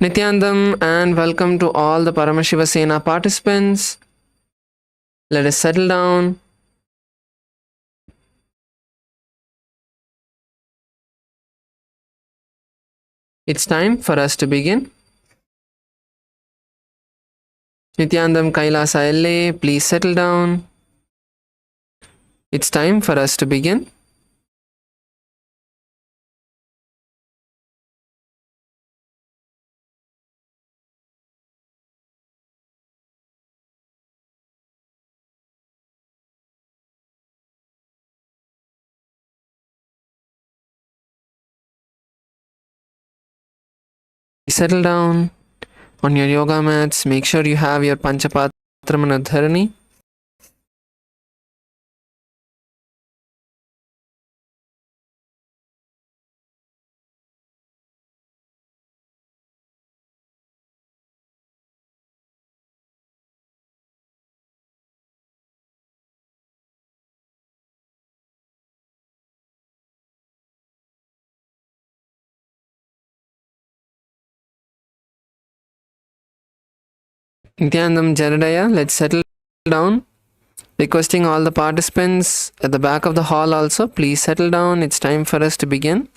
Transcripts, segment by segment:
Nithyanandam and welcome to all the Paramashiva Sena participants. Let us settle down. It's time for us to begin. Nithyanandam Kailasa LA, please settle down. It's time for us to begin. Settle down on your yoga mats. Make sure you have your Panchapatramana Dharani. Nithyanandam Jaradaya, let's settle down. Requesting all the participants at the back of the hall also, please settle down. It's time for us to begin.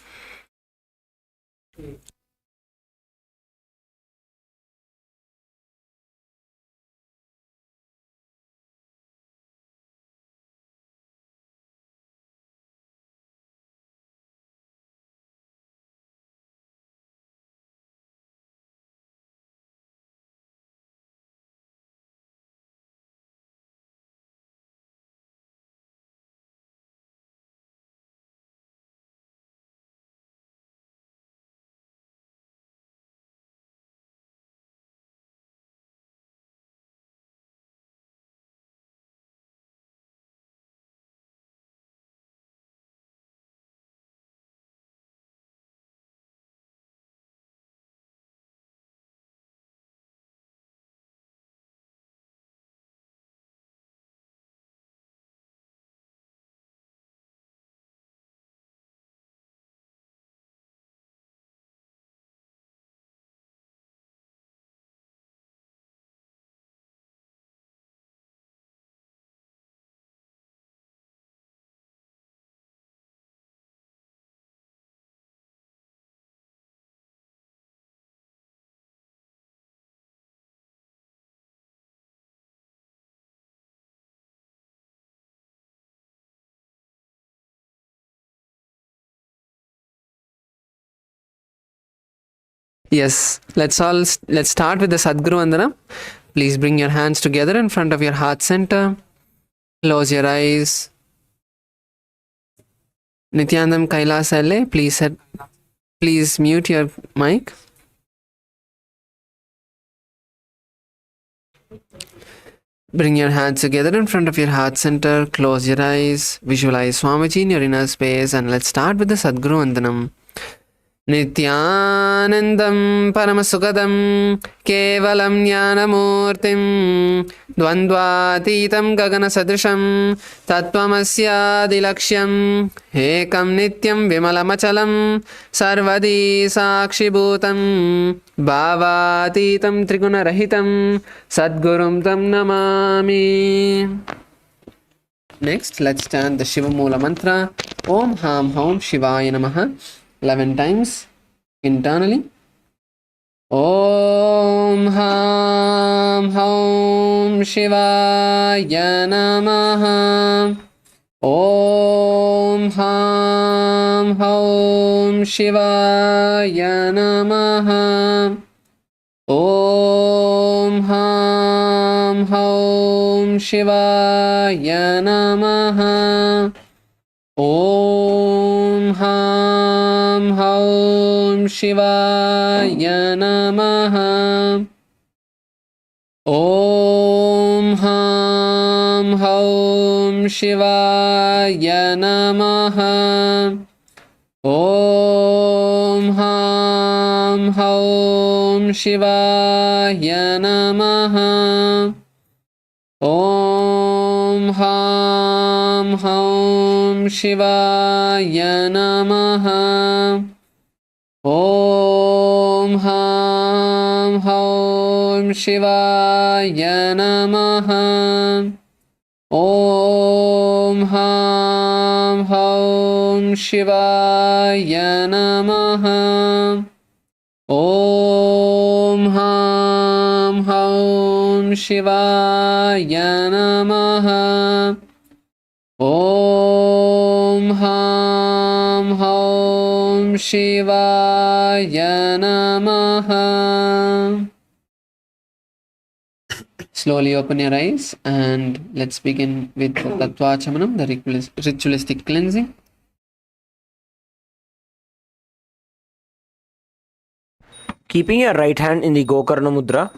Yes, let's start with the Sadguru Vandana. Please bring your hands together in front of your heart center. Close your eyes. Nithyanandam Kailasa LA, please mute your mic. Bring your hands together in front of your heart center. Close your eyes. Visualize Swamiji in your inner space, and let's start with the Sadguru Vandanam. Nithyanandam Paramasukadam Kevalam Jnanamurtim Dvandvatitam Gagana Sadrisham Tattvamasya Dilaksham Ekam Nityam Vimalamachalam Sarvadi Sakshibhutam Bhavatitam Trigunarahitam Sadgurum Tam Namami. Next, let's chant the Shiva Mula Mantra. Om Ham Haum Shivaya Namaha 11 times internally. Om Ham Haum Shivaya Namaha. Om Ham Haum Shivaya Namaha. Om Ham Haum Shivaya Namaha. Om Ham Haum Shivaya Namaha. Om Ham Haum Shivaya Namaha. Om Ham Haum Shivaya Namaha. Om Ham Haum Shivaya Namaha. Om Ham Shivaya Namaha. Om Ham Hum Shivaya Namaha. Om Ham Hum Shivaya Namaha. Om Ham Hum Shivaya Namaha. Slowly open your eyes and let's begin with the Tattvachamanam, the ritualistic cleansing. Keeping your right hand in the Gokarna Mudra,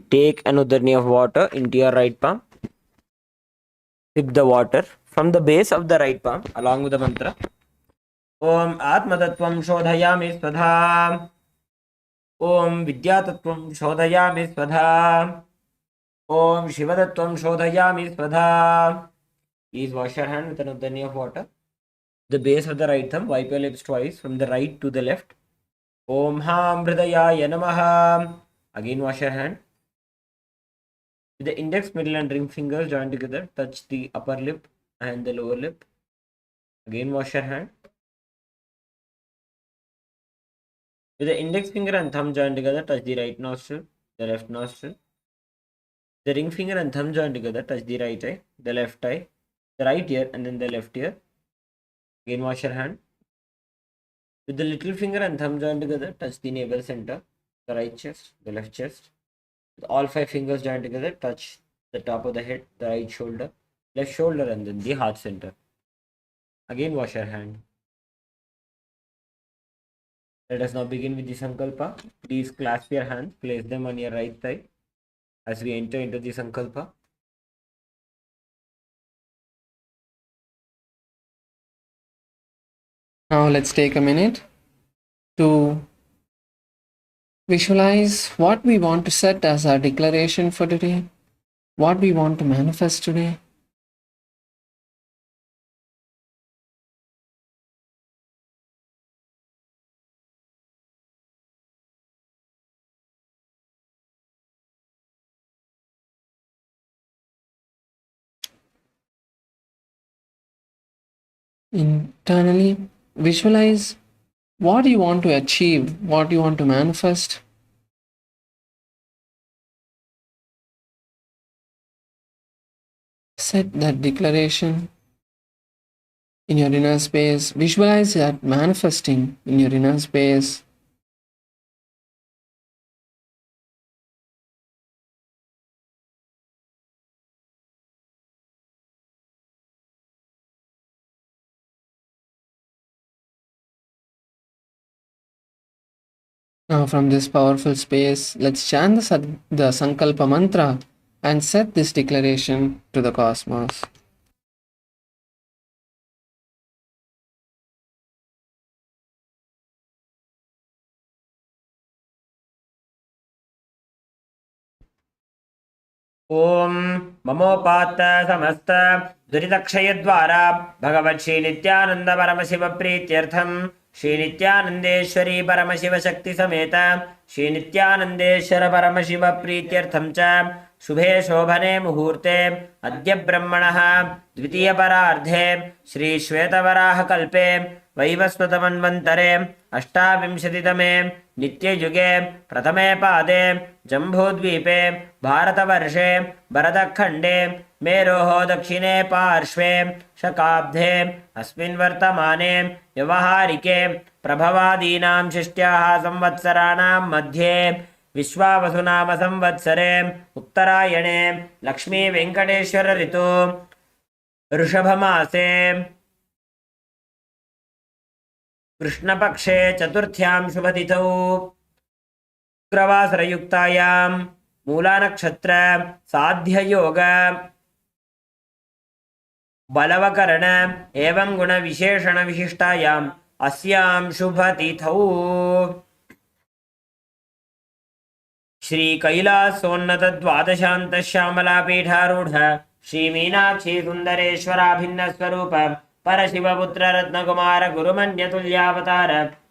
take an udharni of water into your right palm. Sip the water from the base of the right palm along with the mantra. Om Atmatattvam Shodhayami Swadha. Om Vidyatattvam Shodhayami Swadha. Om Shivatattvam Shodhayami Swadha. Please wash your hand with an udharni of water. The base of the right thumb, wipe your lips twice from the right to the left. Om Ham Hridayaya Namaha. Again wash your hand. With the index, middle and ring fingers joined together, touch the upper lip and the lower lip. Again wash your hand. With the index finger and thumb joined together, touch the right nostril, the left nostril. The ring finger and thumb joined together, touch the right eye, the left eye, the right ear and then the left ear. Again wash your hand. With the little finger and thumb joined together, touch the navel center, the right chest, the left chest. With all 5 fingers joined together, touch the top of the head, the right shoulder, left shoulder and then the heart center. Again wash your hand. Let us now begin with the Sankalpa. Please clasp your hands, place them on your right side as we enter into the Sankalpa. Now let's take a minute to visualize what we want to set as our declaration for today, what we want to manifest today. Internally, visualize what you want to achieve, what you want to manifest. Set that declaration in your inner space. Visualize that manifesting in your inner space. Now from this powerful space, let's chant the Sankalpa mantra and set this declaration to the cosmos. Om Mamopat Samasta Duritakshayadvara Bhagavat Shri Nithyananda Paramashiva Prityartham Shri Nithyanandeshwari Paramashiva Shakti Sameta Shri Nithyanandeshwara Paramashiva Prityartham Cha Shubhe Shobhane Muhurte Adya Brahmanaha Dvitiya Parardhe Shri Shvetavaraha Kalpe वैवस्वतमन्वन्तरे अष्टाविंशतितमे नित्ययुगे प्रथमे पादे जम्बूद्वीपे भारतवर्षे भरतखण्डे मेरोः दक्षिणे पार्श्वे शकाब्दे अस्मिन् वर्तमाने व्यवहारिके प्रभवादीनां षष्ट्याः संवत्सराणां मध्ये विश्वावसुनाम संवत्सरे उत्तरायणे लक्ष्मी वेङ्कटेश्वर ऋतु ऋषभमासे कृष्णपक्षे चतुर्थ्यां शुभतिथौ शुक्रवासरयुक्तायां मूलानक्षत्र साध्ययोग बलवकरण एवं गुणविशेषण विशिष्टायाम् अस्यां शुभतिथौ श्री कैलासोन्नत द्वादशान्त श्यामलापीठारूढ़ श्री मीनाक्षी सुंदरेश्वराभिन्न स्वरूप परशिवपुत्र रत्नकुमार गुरुमन्यतुल्यावतार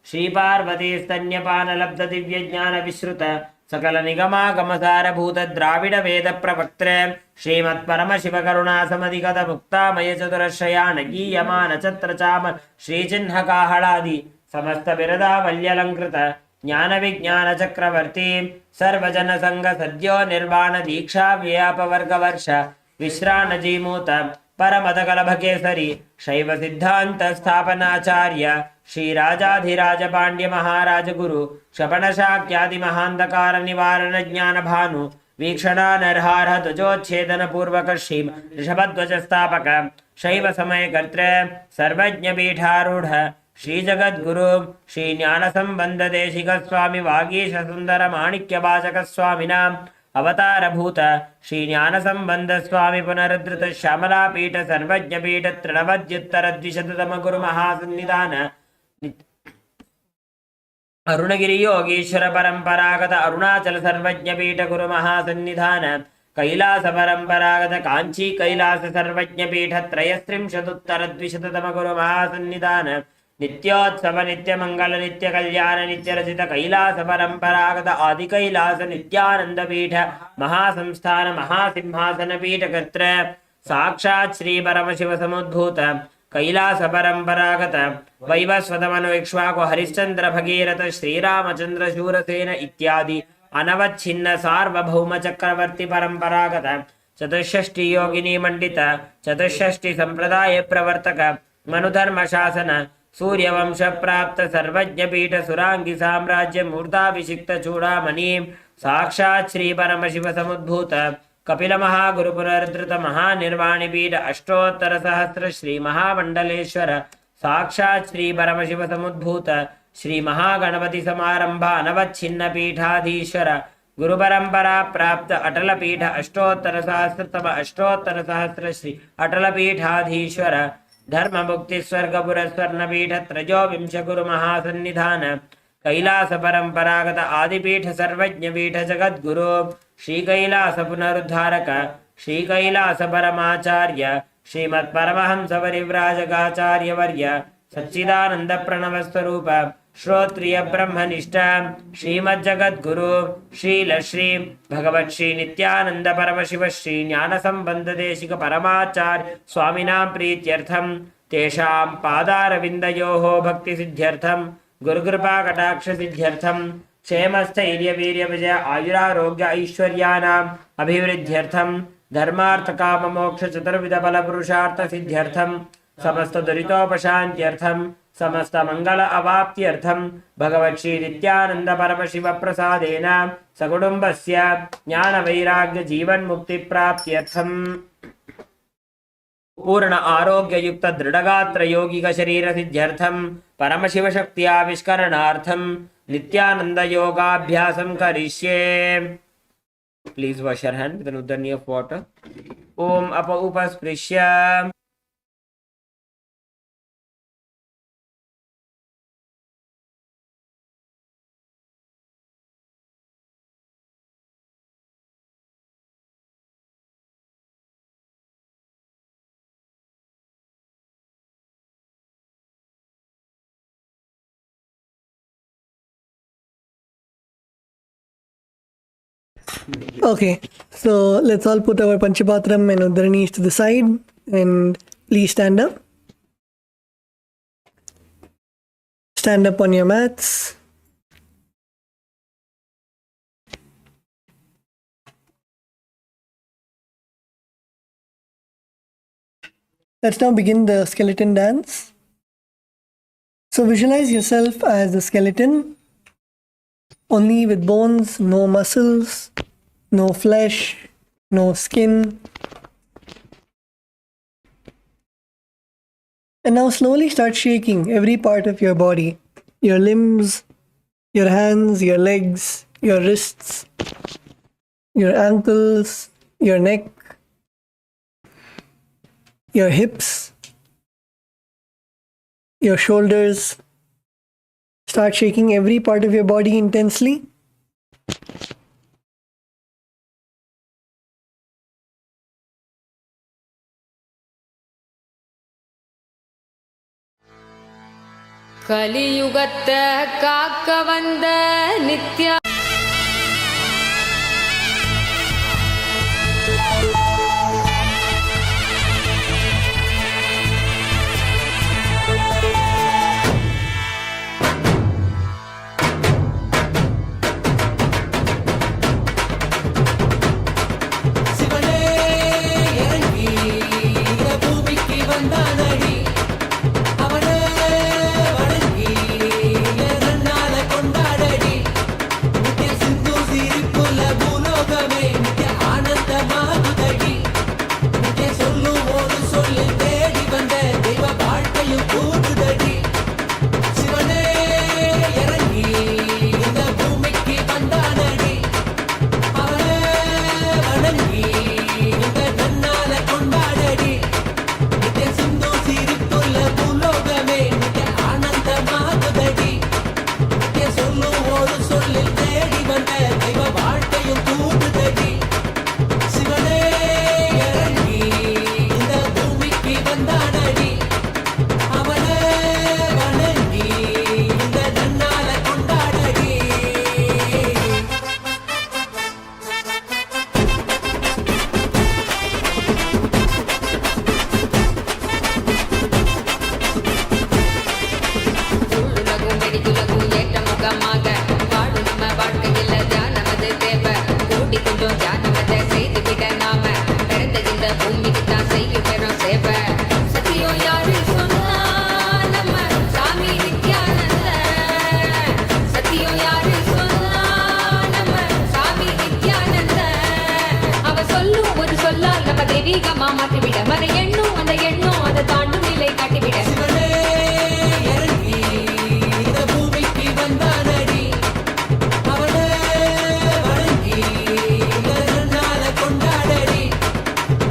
श्री पार्वती स्तन्यपान लब्ध दिव्य ज्ञान विश्रुत सकल निगमागमसारभूत द्राविड वेद प्रवक्त्रे श्रीमत्परमशिवकरुणासमधिगत मुक्तामय चतुरश्रयान गीयमान चत्र चाम श्रीचिह्नकाहलादि समस्त बिरदावल्यलङ्कृत ज्ञान विज्ञान चक्रवर्ती सर्वजन संग सद्यो निर्वाण दीक्षा व्यापवर्गवर्ष विश्राणजीमूत परमदकलभकेसरी शैव सिद्धांत स्थापनाचार्य श्रीराजाधिराज पांड्य महाराज गुरु क्षपण शाक्यादि महांधकार निवारण ज्ञान भानु वीक्षणा नरहार ध्वजोच्छेदन पूर्वक श्री ऋषभध्वज स्थापक शैव समय कर्त्रे सर्वज्ञ पीठारूढ़ श्री जगद्गुरु श्री ज्ञान संबंध देशिक स्वामी वागीश सुंदर माणिक्य भाजक स्वामिना अवतार भूत श्री ज्ञान संबंध स्वामी पुनरुद्धृत श्यामला पीठ सर्वज्ञ पीठ तृणवद्युत्तर द्विशततम गुरु महासन्निधान अरुणगिरि योगीश्वर परंपरागत अरुणाचल सर्वज्ञ पीठ गुरु महासन्निधान कैलास परंपरागत कांची कैलास सर्वज्ञ पीठ त्रयस्त्रिंशदुत्तर द्विशततम गुरु महासन्निधान नित्योत्सव नित्य मंगल नित्य कल्याण नित्य रचित कैलास परंपरागत आदि कैलास नित्यानंद पीठ महासंस्थान महासिंहासन पीठ कर्त्र साक्षात् श्री परमशिव समुद्भूत कैलास परंपरागत वैवस्वतमनु इक्ष्वाकु हरिश्चंद्र भगीरथ श्रीरामचंद्र शूरसेन इत्यादि अनवच्छिन्न सार्वभौम चक्रवर्ती परंपरागत चतुष्षष्टि योगिनी मंडित चतुष्षष्टि संप्रदाय प्रवर्तक मनुधर्म शासन सूर्यवंश प्राप्त सर्वज्ञ पीठ सुरांगी साम्राज्य मूर्धाभिषिक्त चूड़ामणि साक्षात् श्री परमशिव समुद्भूत कपिल महागुरु पुनरुद्धृत महानिर्वाणी पीठ अष्टोत्तर सहस्र श्री महामंडलेश्वर साक्षात् श्री परमशिव समुद्भूत श्री महागणपति समारंभ अनवच्छिन्न पीठाधीश्वर गुरु परंपरा प्राप्त अटल पीठ अष्टोत्तर सहस्र श्री अटल पीठाधीश्वर धर्म मुक्ति स्वर्गपुर स्वर्णपीठ त्रयोविंश गुरु महासन्निधान कैलास परंपरागत आदिपीठ सर्वज्ञ पीठ जगद्गुरु श्री कैलास पुनरुद्धारक श्री कैलास परमाचार्य श्रीमत् परमहंस परिव्राजकाचार्य वर्य सच्चिदानंद प्रणव स्वरूप श्रोत्रिय ब्रह्मनिष्ठ श्रीमज्जगद्गुरु श्रील श्री भगवत् श्री नित्यानंद परमशिव श्री ज्ञान संबंध देशिक परमाचार्य स्वामिनां प्रीत्यर्थम तेषां पादारविन्दयोः भक्ति सिद्ध्यर्थम गुरुकृपा कटाक्ष सिद्ध्यर्थम क्षेम स्थैर्य वीर्य विजय आयुरारोग्य ऐश्वर्यानाम् अभिवृद्ध्यर्थम धर्मार्थ काम मोक्ष चतुर्विध फल पुरुषार्थ सिद्ध्यर्थम समस्त दुरितोपशान्त्यर्थम समस्त मंगल अवाप्त्यर्थम भगवत् श्री नित्यानंद परमशिव प्रसादेन सकुटुम्बस्य ज्ञान वैराग्य जीवन मुक्ति प्राप्त्यर्थम पूर्ण आरोग्य युक्त दृढ़गात्र यौगिक शरीर सिद्ध्यर्थम परमशिव शक्ति आविष्करणार्थम नित्यानंद योगाभ्यासं करिष्ये. Please wash your hand with an uddani of water. Om apa upasprishya. Okay, so let's all put our Panchapatram and Uddaranis to the side and please stand up. Stand up on your mats. Let's now begin the skeleton dance. So visualize yourself as a skeleton, only with bones, no muscles, no flesh, no skin. And now slowly start shaking every part of your body, your limbs, your hands, your legs, your wrists, your ankles, your neck, your hips, your shoulders. Start shaking every part of your body intensely. கலியுகத்த காக்க வந்த நித்யா வந்தானடி அவனே வணங்கி இந்த நன்னால கொண்டாடடி உள்ளுலகும் வெளியுலகும் ஏற்ற முகமாக வாழும் நம்ம வாழ்க்கையில் தியானம் அது தேவை கூடி கொஞ்சம் தியானம் அதை செய்துவிட நாம பிறந்த இந்த பூமிக்கு தான் செய்யும் பெரும் சேவை சத்தியம் யாரு சொன்னா நம்ம சாமி நித்யானந்த சத்தியம் யாரு சொன்னா நம்ம சாமி நித்யானந்த அவ சொல்லும் ஒரு சொல்லால் நம்ம தெய்வீகமா மாற்றிவிட மன எண்ணும் அந்த எண்ணம் அதை தாண்டும் நிலை காட்டிவிட சிவனே இறங்கி இந்த பூமிக்கு வந்தானடி அவனே வணங்கி இந்த நன்னால கொண்டாடடி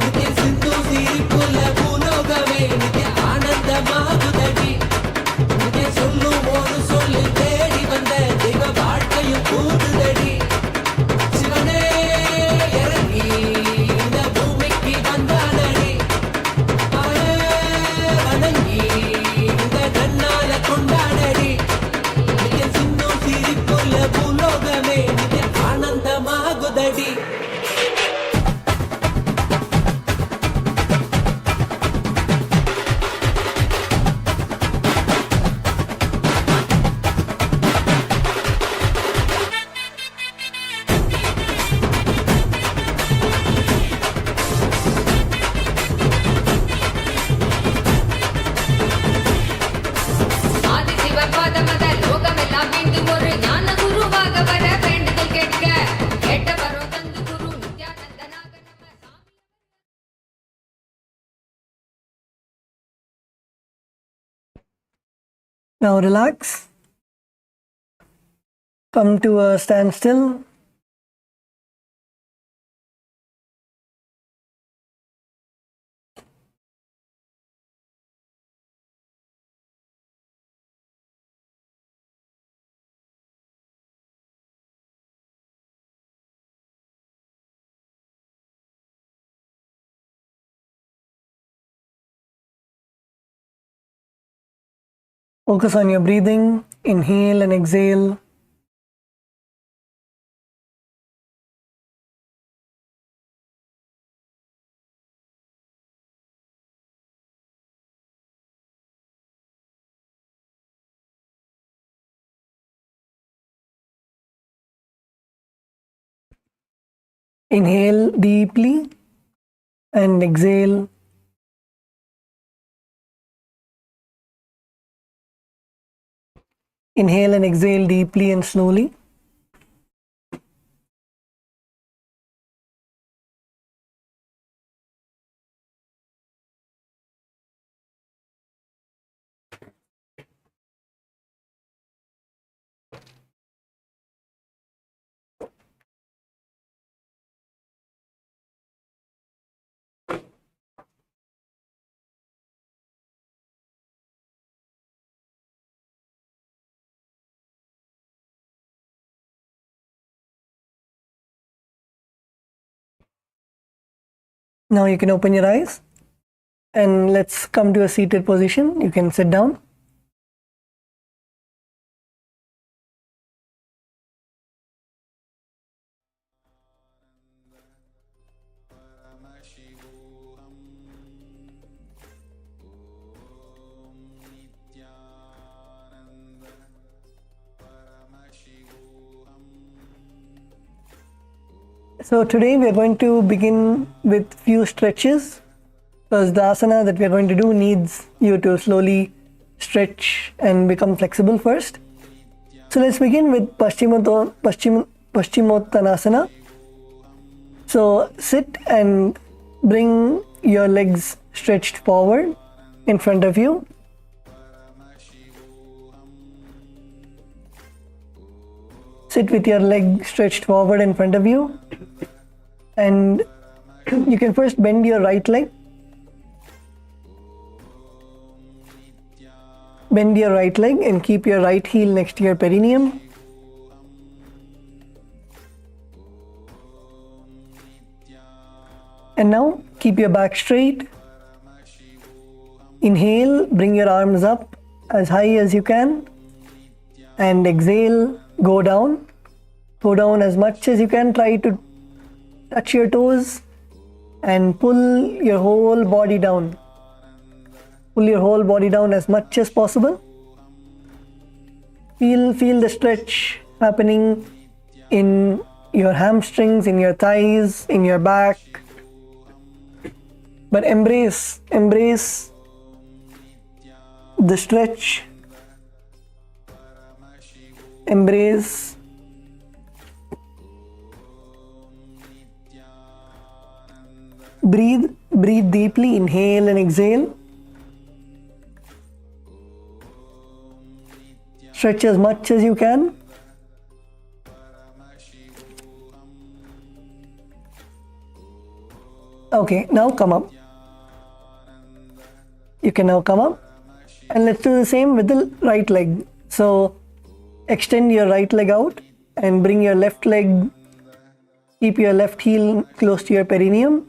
நித்திய சிந்து சிரிப்புள்ள பூலோகமே நித்திய ஆனந்தமாகுதடி நித்திய சொல்லும் ஒரு சொல்லு தேடி வந்த தெய்வ வாழ்க்கையும் கூடுதடி சிவனே இறங்கி இந்த பூமிக்கு வந்தானடி அவனே வணங்கி இந்த நன்னால கொண்டாடடி நித்திய சிந்து சிரிப்புள்ள பூலோகமே நித்திய ஆனந்தமாகுதடி ஆதி சிவபாதமத லோகமெல்லாம் மீண்டும் ஒரு ஞான குருவாக வர வேண்டுதல் கேட்க கேட்ட வரம் தந்து குரு நித்யானந்தனாக நம்ம சாமி Now relax. Come to a standstill. Focus on your breathing. Inhale and exhale. Inhale deeply and exhale. Inhale and exhale deeply and slowly. Now you can open your eyes and let's come to a seated position. You can sit down. So today we are going to begin with few stretches because the asana that we are going to do needs you to slowly stretch and become flexible first. So let's begin with Paschimottanasana. So sit and bring your legs stretched forward in front of you. Sit with your leg stretched forward in front of you, and you can first bend your right leg. Bend your right leg and keep your right heel next to your perineum. And now keep your back straight Inhale, bring your arms up as high as you can, and exhale, go down. Go down as much as you can. Try to touch your toes and pull your whole body down. Pull your whole body down as much as possible. Feel the stretch happening in your hamstrings, in your thighs, in your back. But embrace the stretch. Embrace breathe deeply. Inhale and exhale. Stretch as much as you can. Okay, now come up. You can now come up, and let's do the same with the right leg. So extend your right leg out and bring your left leg, keep your left heel close to your perineum,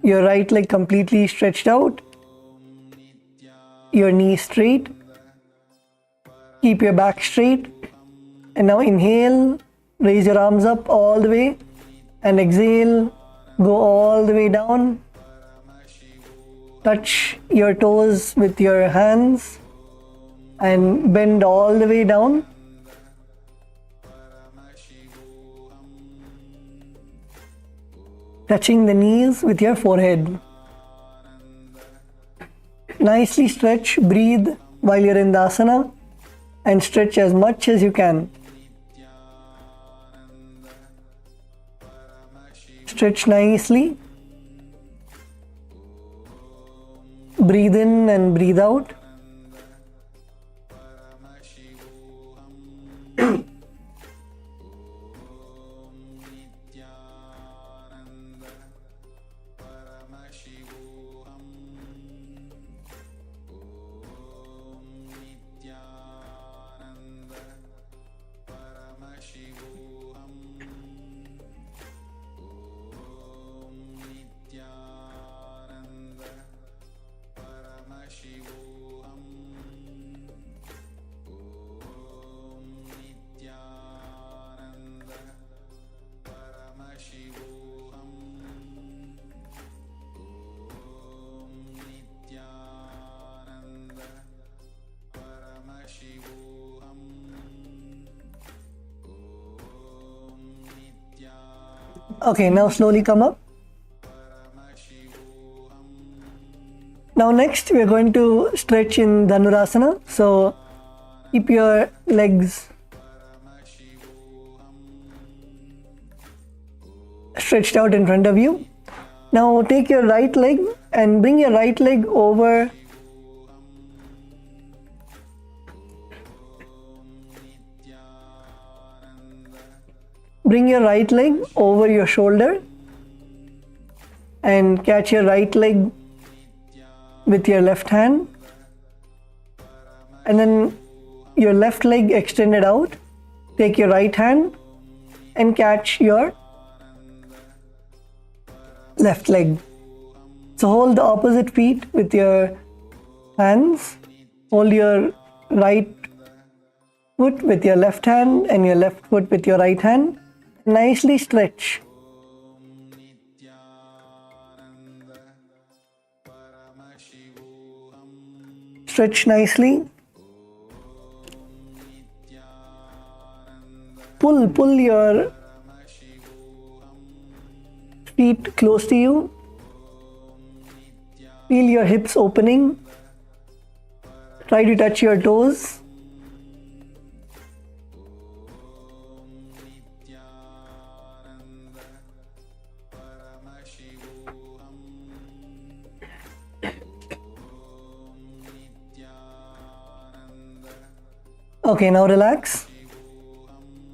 your right leg completely stretched out, your knee straight, keep your back straight, and now inhale, raise your arms up all the way, and exhale, go all the way down. Touch your toes with your hands and bend all the way down. Touching the knees with your forehead. Nicely stretch, breathe while you're in the asana, and stretch as much as you can. Stretch nicely. Breathe in and breathe out. Okay, now slowly come up. Now next we are going to stretch in Dhanurasana. So keep your legs stretched out in front of you. Now take your right leg and bring your right leg over your shoulder and catch your right leg with your left hand, and then your left leg extended out. Take your right hand and catch your left leg. So hold the opposite feet with your hands. Hold your right foot with your left hand and your left foot with your right hand. Nicely stretch. Stretch nicely. Pull your feet close to you. Feel your hips opening. Try to touch your toes. Okay, now relax.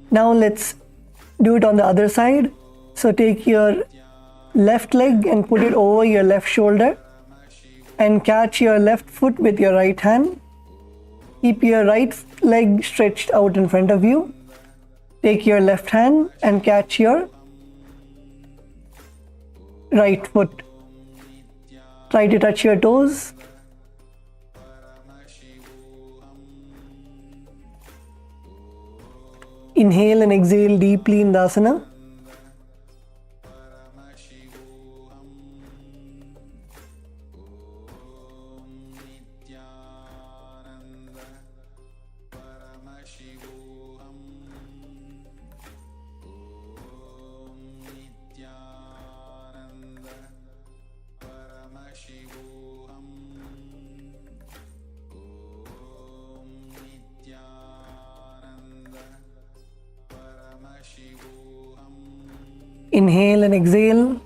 Now let's do it on the other side. So take your left leg and put it over your left shoulder and catch your left foot with your right hand. Keep your right leg stretched out in front of you. Take your left hand and catch your right foot. Try to touch your toes Inhale and exhale deeply in the asana. Inhale and exhale.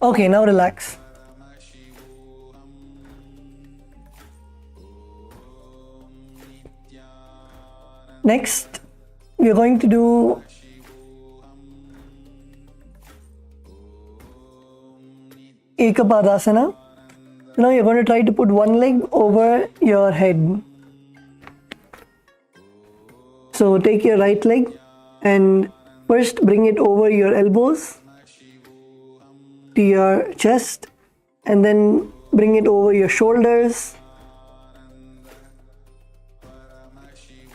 Okay, now relax. Next, we are going to do Ekapadasana. Now you're going to try to put one leg over your head. So take your right leg and first bring it over your elbows to your chest, and then bring it over your shoulders,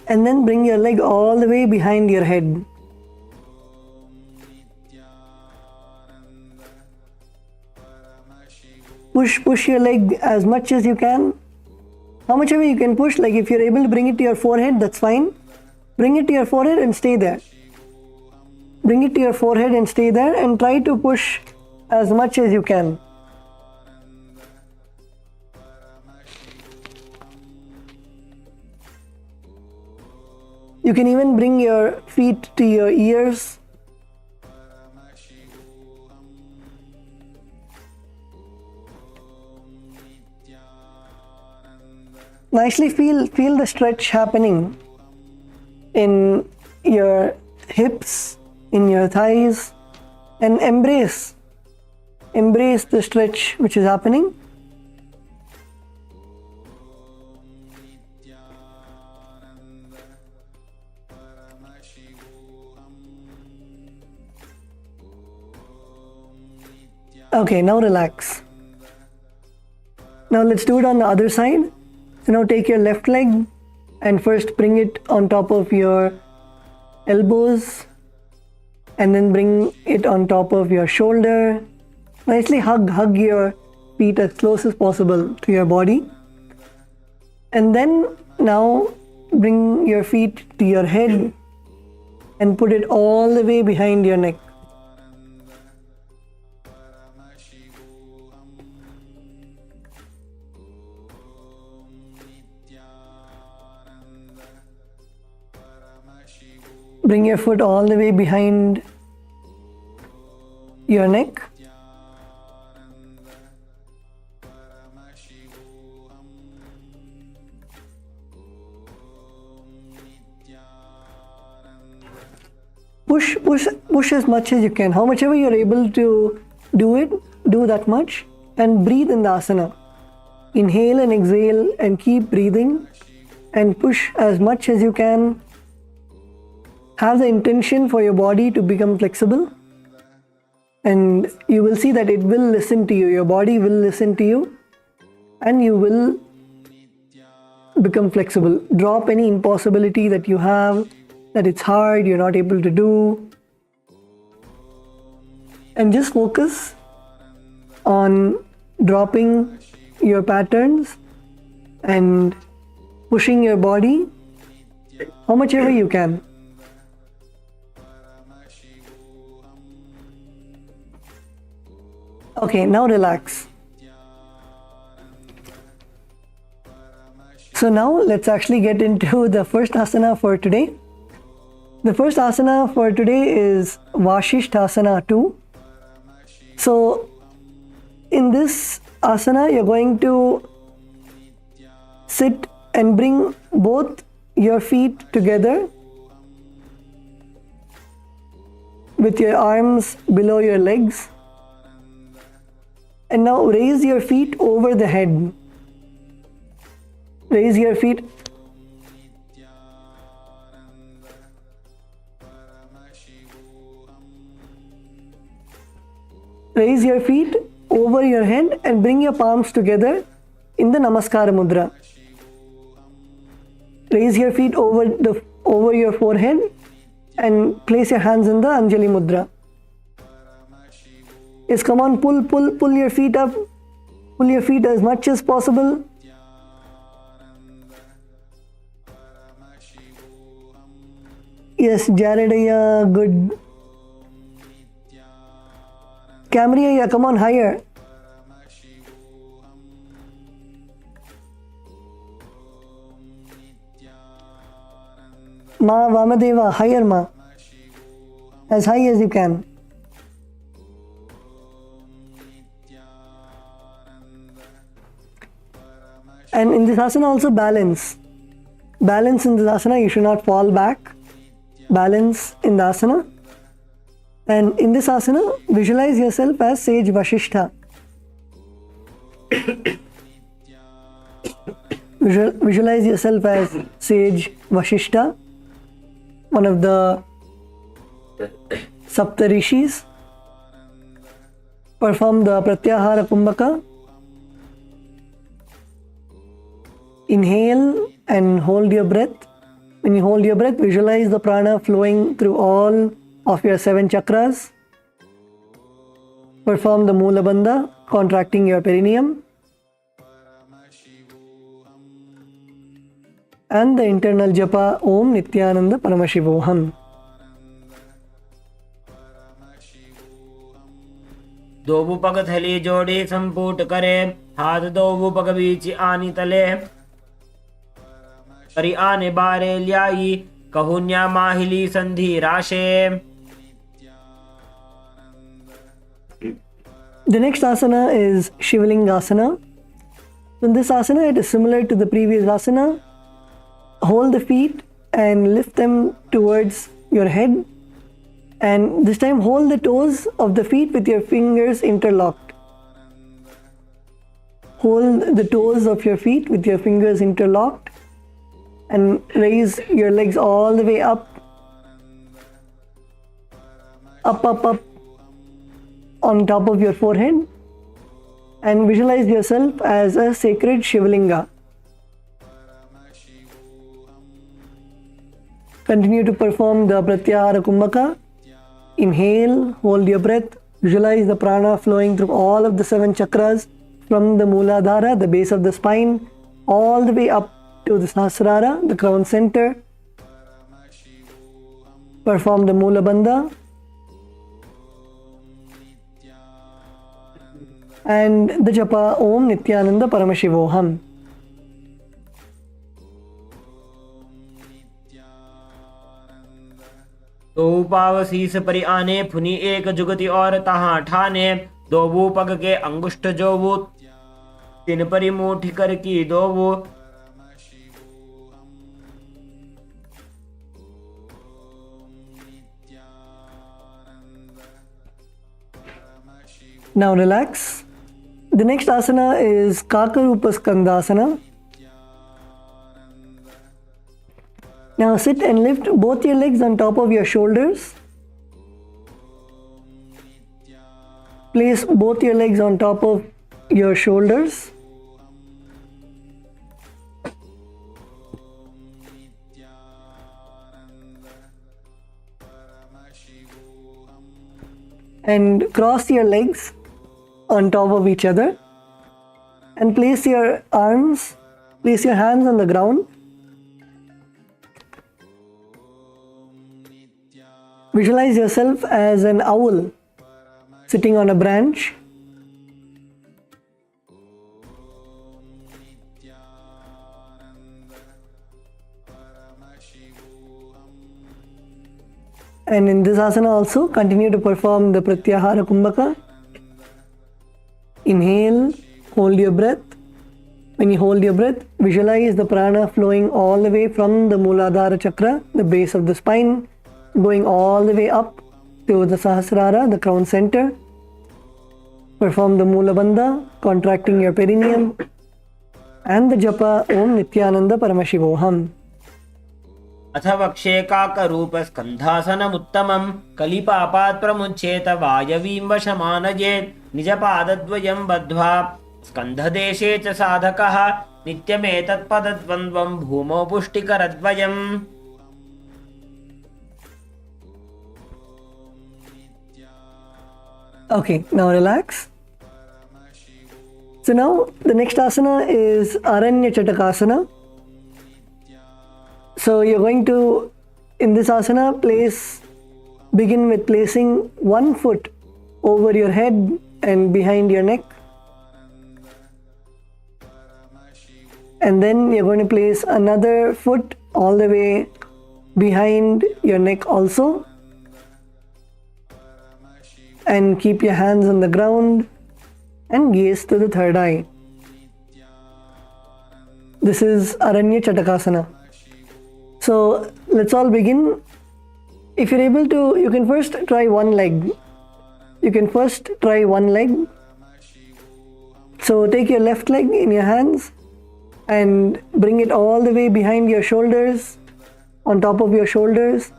and then bring your leg all the way behind your head. Push your leg as much as you can. How much ever you can push, like if you're able to bring it to your forehead, that's fine. Bring it to your forehead and stay there. Bring it to your forehead and stay there, and try to push as much as you can. You can even bring your feet to your ears. Nicely feel the stretch happening in your hips, in your thighs, and embrace the stretch which is happening. Okay, now relax. Now let's do it on the other side. So now take your left leg and first bring it on top of your elbows, and then bring it on top of your shoulder. Nicely hug your feet as close as possible to your body. And then now bring your feet to your head and put it all the way behind your neck. Bring your foot all the way behind your neck. Push as much as you can. How much ever you're able to do it, do that much, and breathe in the asana. Inhale and exhale and keep breathing, and push as much as you can. Have the intention for your body to become flexible, and you will see that it will listen to you. Your body will listen to you, and you will become flexible. Drop any impossibility that you have, that it's hard, you're not able to do, and just focus on dropping your patterns and pushing your body how much ever you can. Okay, now relax. So now let's actually get into the first asana for today. The first asana for today is Vashishthasana 2. So in this asana, you're going to sit and bring both your feet together with your arms below your legs. And now raise your feet over the head. Raise your feet. Raise your feet over your head and bring your palms together in the Namaskara Mudra. Raise your feet over your forehead and place your hands in the Anjali Mudra. Yes, come on, pull your feet up. Pull your feet as much as possible. Yes, Jaredaya, good. Camriya, come on, higher. Ma Vamadeva, higher Ma. As high as you can. And in this asana also balance. Balance in this asana, you should not fall back. Balance in the asana. And in this asana, visualize yourself as Sage Vasishtha. Visualize yourself as Sage Vasishtha, one of the Sapta Rishis. Perform the Pratyahara Kumbhaka. Inhale and hold your breath. When you hold your breath, visualize the prana flowing through all of your 7 chakras. Perform the Mula Bandha, contracting your perineum. And the internal japa Om Nithyananda Paramashivoham. दोवु पग थली जोड़ी संपुट करे, हाथ दोवु पग बीच आनी तले, करी आने बारे ल्याई, कहुन्या माहिली संधि राशे. The next asana is Shivalingasana. In this asana, it is similar to the previous asana. Hold the feet and lift them towards your head. And this time hold the toes of the feet with your fingers interlocked. Hold the toes of your feet with your fingers interlocked and raise your legs all the way up. Up on top of your forehead. And visualize yourself as a sacred Shivalinga. Continue to perform the Pratyahara Kumbhaka. Inhale, hold your breath, visualize the prana flowing through all of the 7 chakras from the Mooladhara, the base of the spine, all the way up to the Sahasrara, the crown center. Perform the Mula Bandha. And the japa Om Nithyananda Paramashivoham. तो पाव शीस परि आने, फुनी एक जुगति और तहां ठाने, दोवु पग के अंगुष्ठ जोवु, तिन परि मुठि कर की दोवु. Now relax. The next asana is Kakarupa Skandasana. Now sit and lift both your legs on top of your shoulders. Place both your legs on top of your shoulders. And cross your legs on top of each other. And place your hands on the ground. Visualize yourself as an owl sitting on a branch. And in this asana also, continue to perform the Pratyahara Kumbhaka. Inhale, hold your breath. When you hold your breath, visualize the prana flowing all the way from the Mooladhara chakra, the base of the spine, going all the way up to the Sahasrara, the crown center. Perform the Mula Bandha, contracting your perineum, and the Japa Om Nithyananda Paramashivoham. अथ वक्षेकाकरूपस्कन्धासनमुत्तमं कलिपापात् प्रमुच्येत वायवीं वशमानयेत् निजपादद्वयं बद्ध्वा स्कन्धदेशे च साधकः नित्यमेतत्पदद्वन्द्वं भूमौ पुष्टिकरद्वयम्. Okay, now relax. So now the next asana is Aranya Chatakasana. So you're going to, in this asana, begin with placing one foot over your head and behind your neck. And then you're going to place another foot all the way behind your neck also. And keep your hands on the ground and gaze to the third eye. This is Aranya Chatakasana. So let's all begin. If you're able to, you can first try one leg. So take your left leg in your hands and bring it all the way behind your shoulders, on top of your shoulders,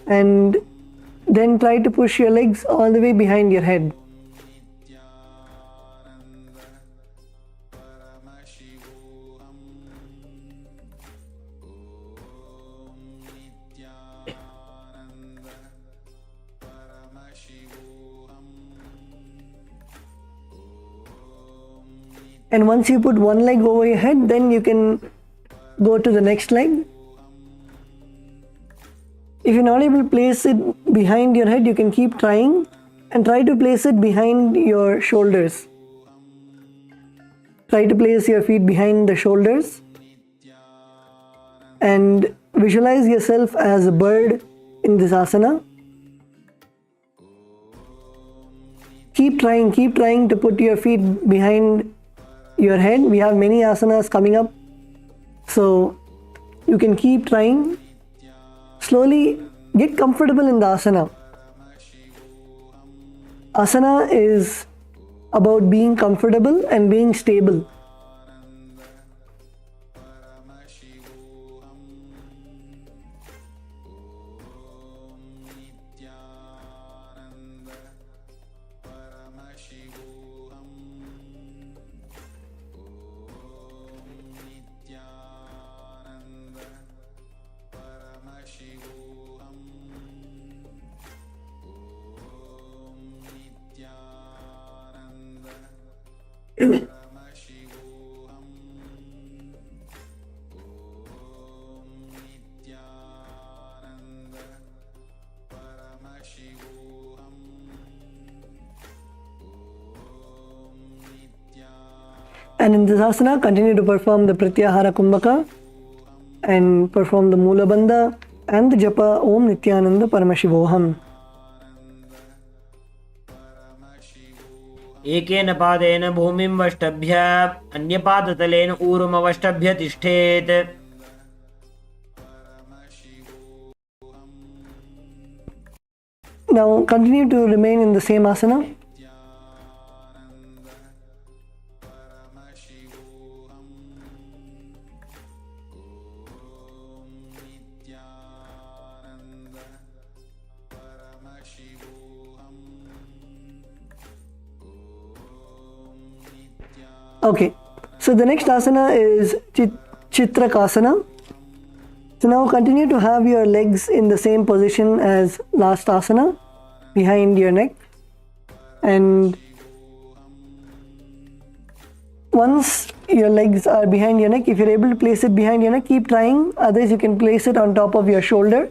and then try to push your legs all the way behind your head. And once you put one leg over your head, then you can go to the next leg. If you're not able to place it behind your head, you can keep trying and try to place it behind your shoulders. Try to place your feet behind the shoulders and visualize yourself as a bird in this asana. Keep trying to put your feet behind your head. We have many asanas coming up, so you can keep trying. Slowly get comfortable in the asana. Asana is about being comfortable and being stable. And in this asana, continue to perform the Pratyahara Kumbhaka and perform the Mula Bandha and the Japa Om Nithyananda Paramashivoham. एकेन पादेन भूमिं वष्टभ्य अन्यपादतलेन ऊरुमवष्टभ्य तिष्ठेत्. Now continue to remain in the same asana. Okay, so the next asana is Chitrakasana. So now continue to have your legs in the same position as last asana, behind your neck. And once your legs are behind your neck, if you're able to place it behind your neck, keep trying. Otherwise, you can place it on top of your shoulder.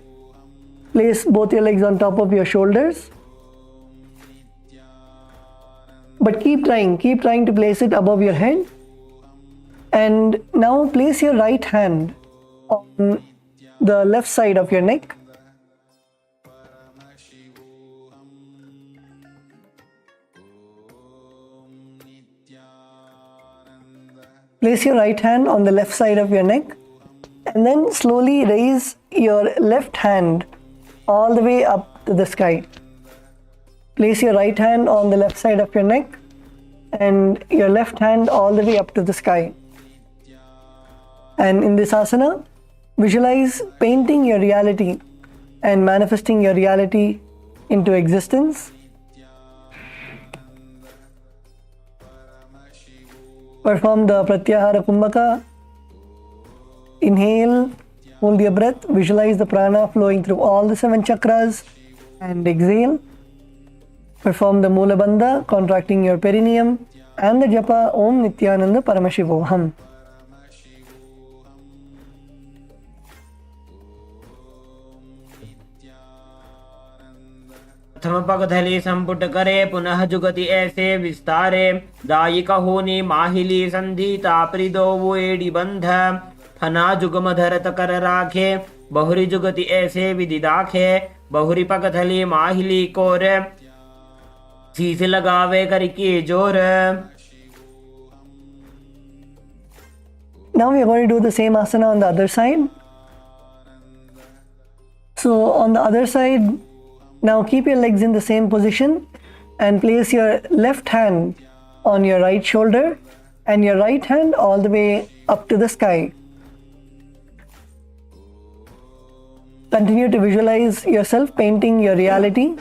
Place both your legs on top of your shoulders. But keep trying to place it above your head. And now place your right hand on the left side of your neck. Place your right hand on the left side of your neck and then slowly raise your left hand all the way up to the sky. Place your right hand on the left side of your neck and your left hand all the way up to the sky. And in this asana, visualize painting your reality and manifesting your reality into existence. Perform the Pratyahara Kumbhaka. Inhale, hold your breath, visualize the prana flowing through all the 7 chakras, and exhale. Perform the Mula Bandha, contracting your perineum, and the japa Om Nithyananda Paramashivoham. प्रथम पगधली संपुट करे पुनः जुगति ऐसे विस्तारे दायिका होने माहिली संधीता परिदो वो AD बंध फना जुगम धरत कर राखे बहुरी जुगति ऐसे विधि दाखे बहुरी पगधली माहिली कोर शीश लगावे करके जोर. Now we are going to do the same asana on the other side. So on the other side, now keep your legs in the same position and place your left hand on your right shoulder and your right hand all the way up to the sky. Continue to visualize yourself painting your reality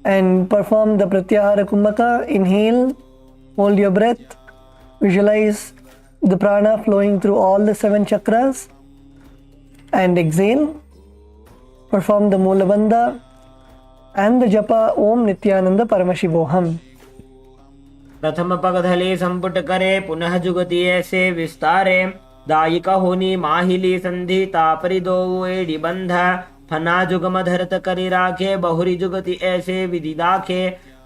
and perform the Pratyahara Kumbhaka. Inhale, hold your breath, visualize the prana flowing through all the 7 chakras, and exhale. Perform the Mula Bandha and the japa Om Nithyananda Paramashivoham. प्रथम पगधले संपुट करे पुनः जुगति ऐसे विस्तारे दायिका होनी माहिली संधि तापरि दो AD बंध फना जुगम धरत करी राखे बहुरी जुगति ऐसे विधि दाखे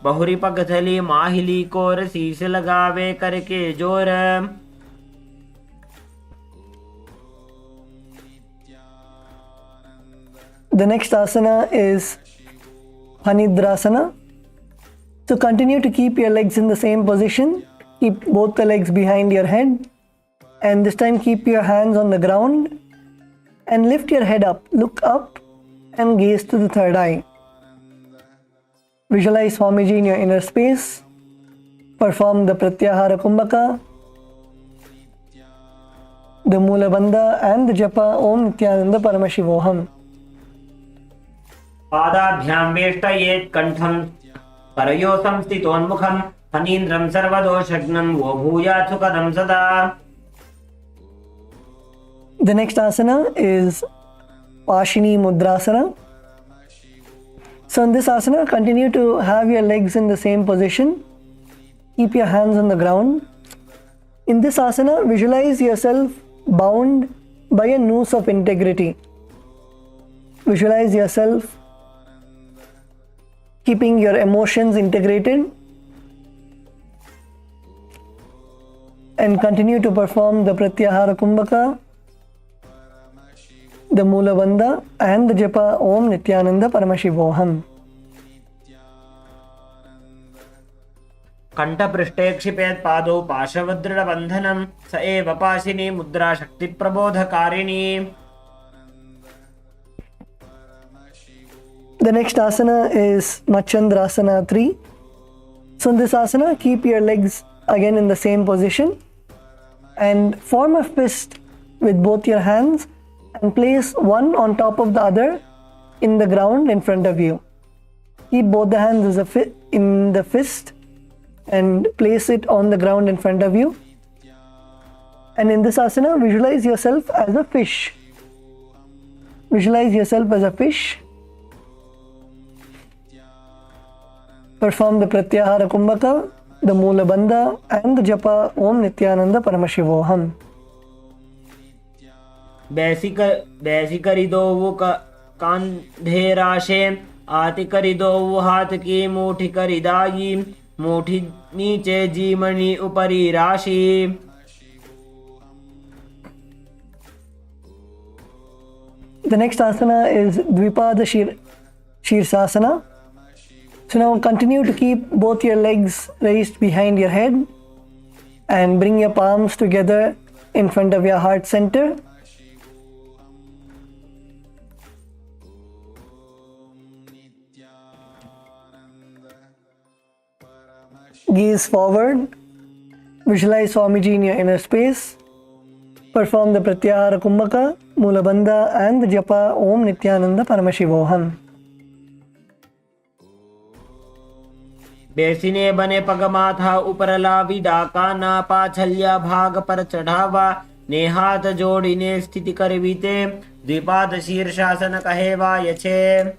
बहुरी पगधली माहिली कोर शीश लगावे करके जोर. The next asana is Hanidrasana. So continue to keep your legs in the same position. Keep both the legs behind your head. And this time keep your hands on the ground. And lift your head up. Look up and gaze to the third eye. Visualize Swamiji in your inner space. Perform the Pratyahara Kumbhaka, the Mula Bandha and the japa Om Nithyananda Paramashivoham. पादाभ्यां वेष्टयेत् कंठं परयो संस्थितोन्मुखं फणीन्द्रं सर्वदोषघ्नं वो भूयात् सुखदं सदा. The next asana is Pashini Mudrasana. So in this asana, continue to have your legs in the same position. Keep your hands on the ground. In this asana, visualize yourself bound by a noose of integrity. Visualize yourself keeping your emotions integrated and continue to perform the Pratyahara Kumbhaka, the Mula Bandha and the japa Om Nithyananda Paramashivoham. कंठपृष्ठे क्षिपेत् पादौ पाशवदृढबन्धनं स एव पाशिनी मुद्रा शक्तिप्रबोधकारिणी. The next asana is Machandrasana 3. So in this asana, keep your legs again in the same position and form a fist with both your hands and place one on top of the other in the ground in front of you. Keep both the hands as in the fist and place it on the ground in front of you. And in this asana, visualize yourself as a fish. Visualize yourself as a fish. Perform the Pratyahara Kumbhaka, the Mula Bandha and the japa Om Nithyananda Paramashivoham. बैसी करी दो वो कांधे राशे आति करी दो वो हाथ की मुठी करी दाई मुठी नीचे जीमणि ऊपरी राशि. The next asana is Dvipada Shirsasana. So now continue to keep both your legs raised behind your head and bring your palms together in front of your heart center. gaze forward, visualize Swamiji in your inner space, perform the Pratyahara Kumbhaka, Mulabandha and the Japa Om Nithyananda Paramashivoham. बेसिने बने पगमाथा उपरला विडाका ना पाछल्या भाग पर चढ़ावा ने हाथ जोड़िने स्थिति कर बीते द्विपाद शीर्षासन कहे वा यछे.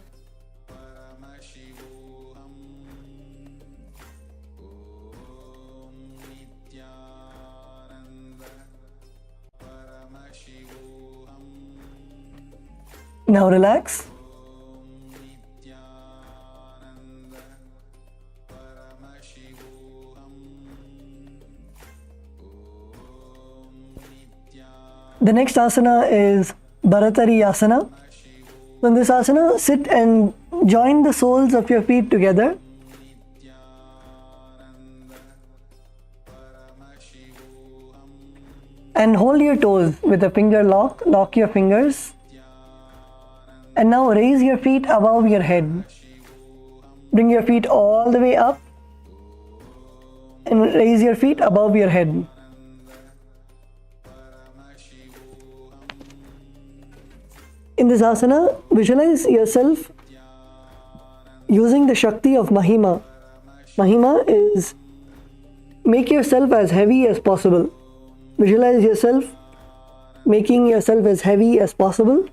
Now relax. The next asana is Bharatari Asana. In this asana, sit and join the soles of your feet together. And hold your toes with a finger lock. Lock your fingers. And now raise your feet above your head. Bring your feet all the way up. And raise your feet above your head. In this asana, visualize yourself using the Shakti of Mahima. Mahima is make yourself as heavy as possible. Visualize yourself making yourself as heavy as possible.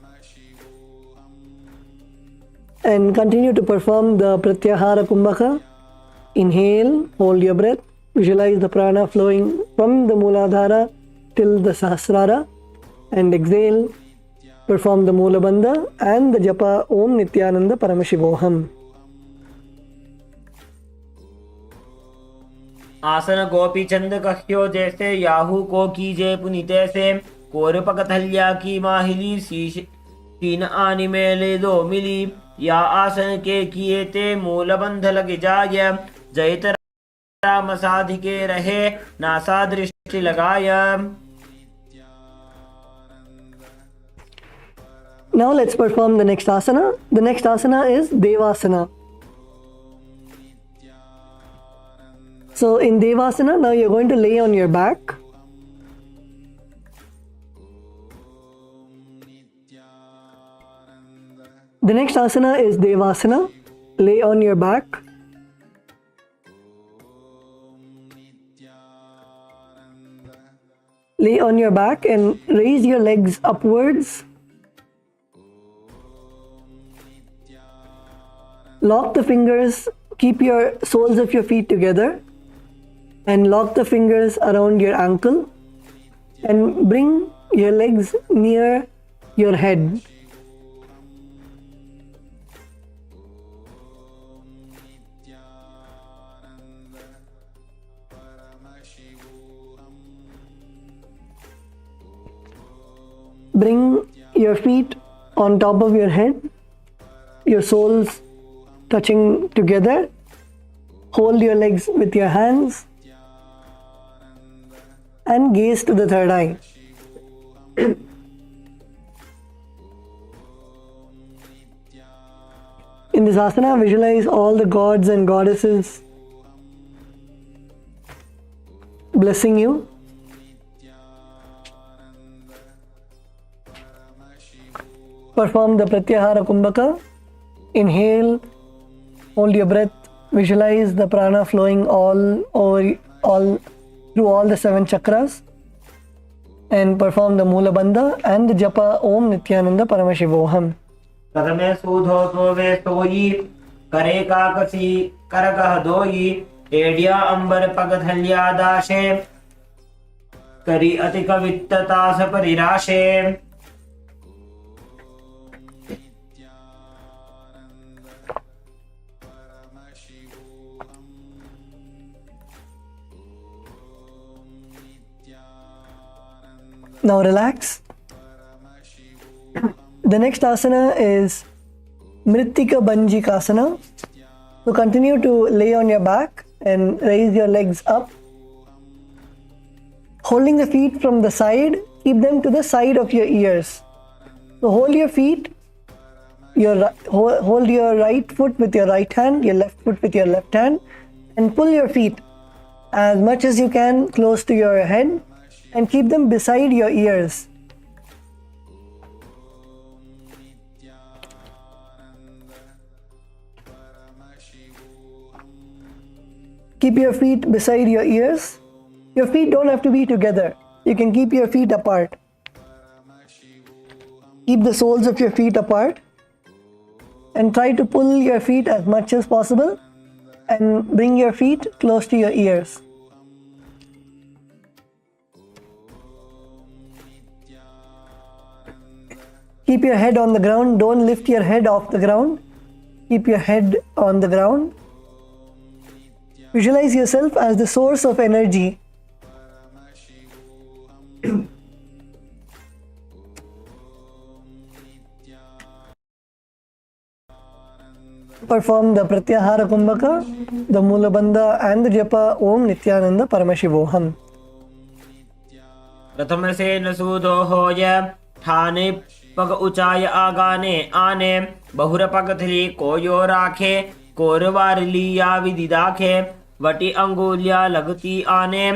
And continue to perform the Pratyahara Kumbhaka. Inhale, hold your breath. Visualize the prana flowing from the Mooladhara till the Sahasrara. And exhale. Perform the Mulabandha and the Japa Om Nithyananda Paramashivoham. आसन गोपी चंद कह्यो जैसे Yahoo को कीजे पुनिते से core पकथल्या की माहिली scene आनी मेले दो मिली या आसन के किए ते मूल बंध लग जाय जयत राम साधिके रहे नासा दृष्टि लगाय. Now let's perform the next asana. The next asana is Devasana. So in Devasana, now you're going to lay on your back. The next asana is Devasana. Lay on your back. Lay on your back and raise your legs upwards. Lock the fingers, keep your soles of your feet together and lock the fingers around your ankle and bring your legs near your head. Bring your feet on top of your head, your soles touching together. Hold your legs with your hands and gaze to the third eye. In this asana, visualize all the gods and goddesses blessing you. Perform the Pratyahara Kumbhaka. Inhale, hold your breath, visualize the prana flowing through all the 7 chakras and perform the Mulabandha and the Japa Om Nithyananda Paramashivoham. कदमे सूधो सोवे सोई करे काकसी करगह दोई एडिया अंबर पगधल्या दाशे करी अति कवित्ततास परिराशे. Now relax. The next asana is Mrittika Banjikasana. So continue to lay on your back and raise your legs up. Holding the feet from the side, keep them to the side of your ears. So hold your feet, hold your right foot with your right hand, your left foot with your left hand, and pull your feet as much as you can close to your head and keep them beside your ears. Keep your feet beside your ears. Your feet don't have to be together. You can keep your feet apart. Keep the soles of your feet apart and try to pull your feet as much as possible and bring your feet close to your ears. Keep your head on the ground. Don't lift your head off the ground. Keep your head on the ground. Visualize yourself as the source of energy. Perform the Pratyahara Kumbhaka, the Mulabandha and the Japa Om Nithyananda Paramashivoham. प्रथम से न सूदो होय ठाने पग ऊंचाई आगाने आने बहुर पग थली कोयो राखे कोरवार लिया विधि दाखे वटी अंगुलिया लगती आने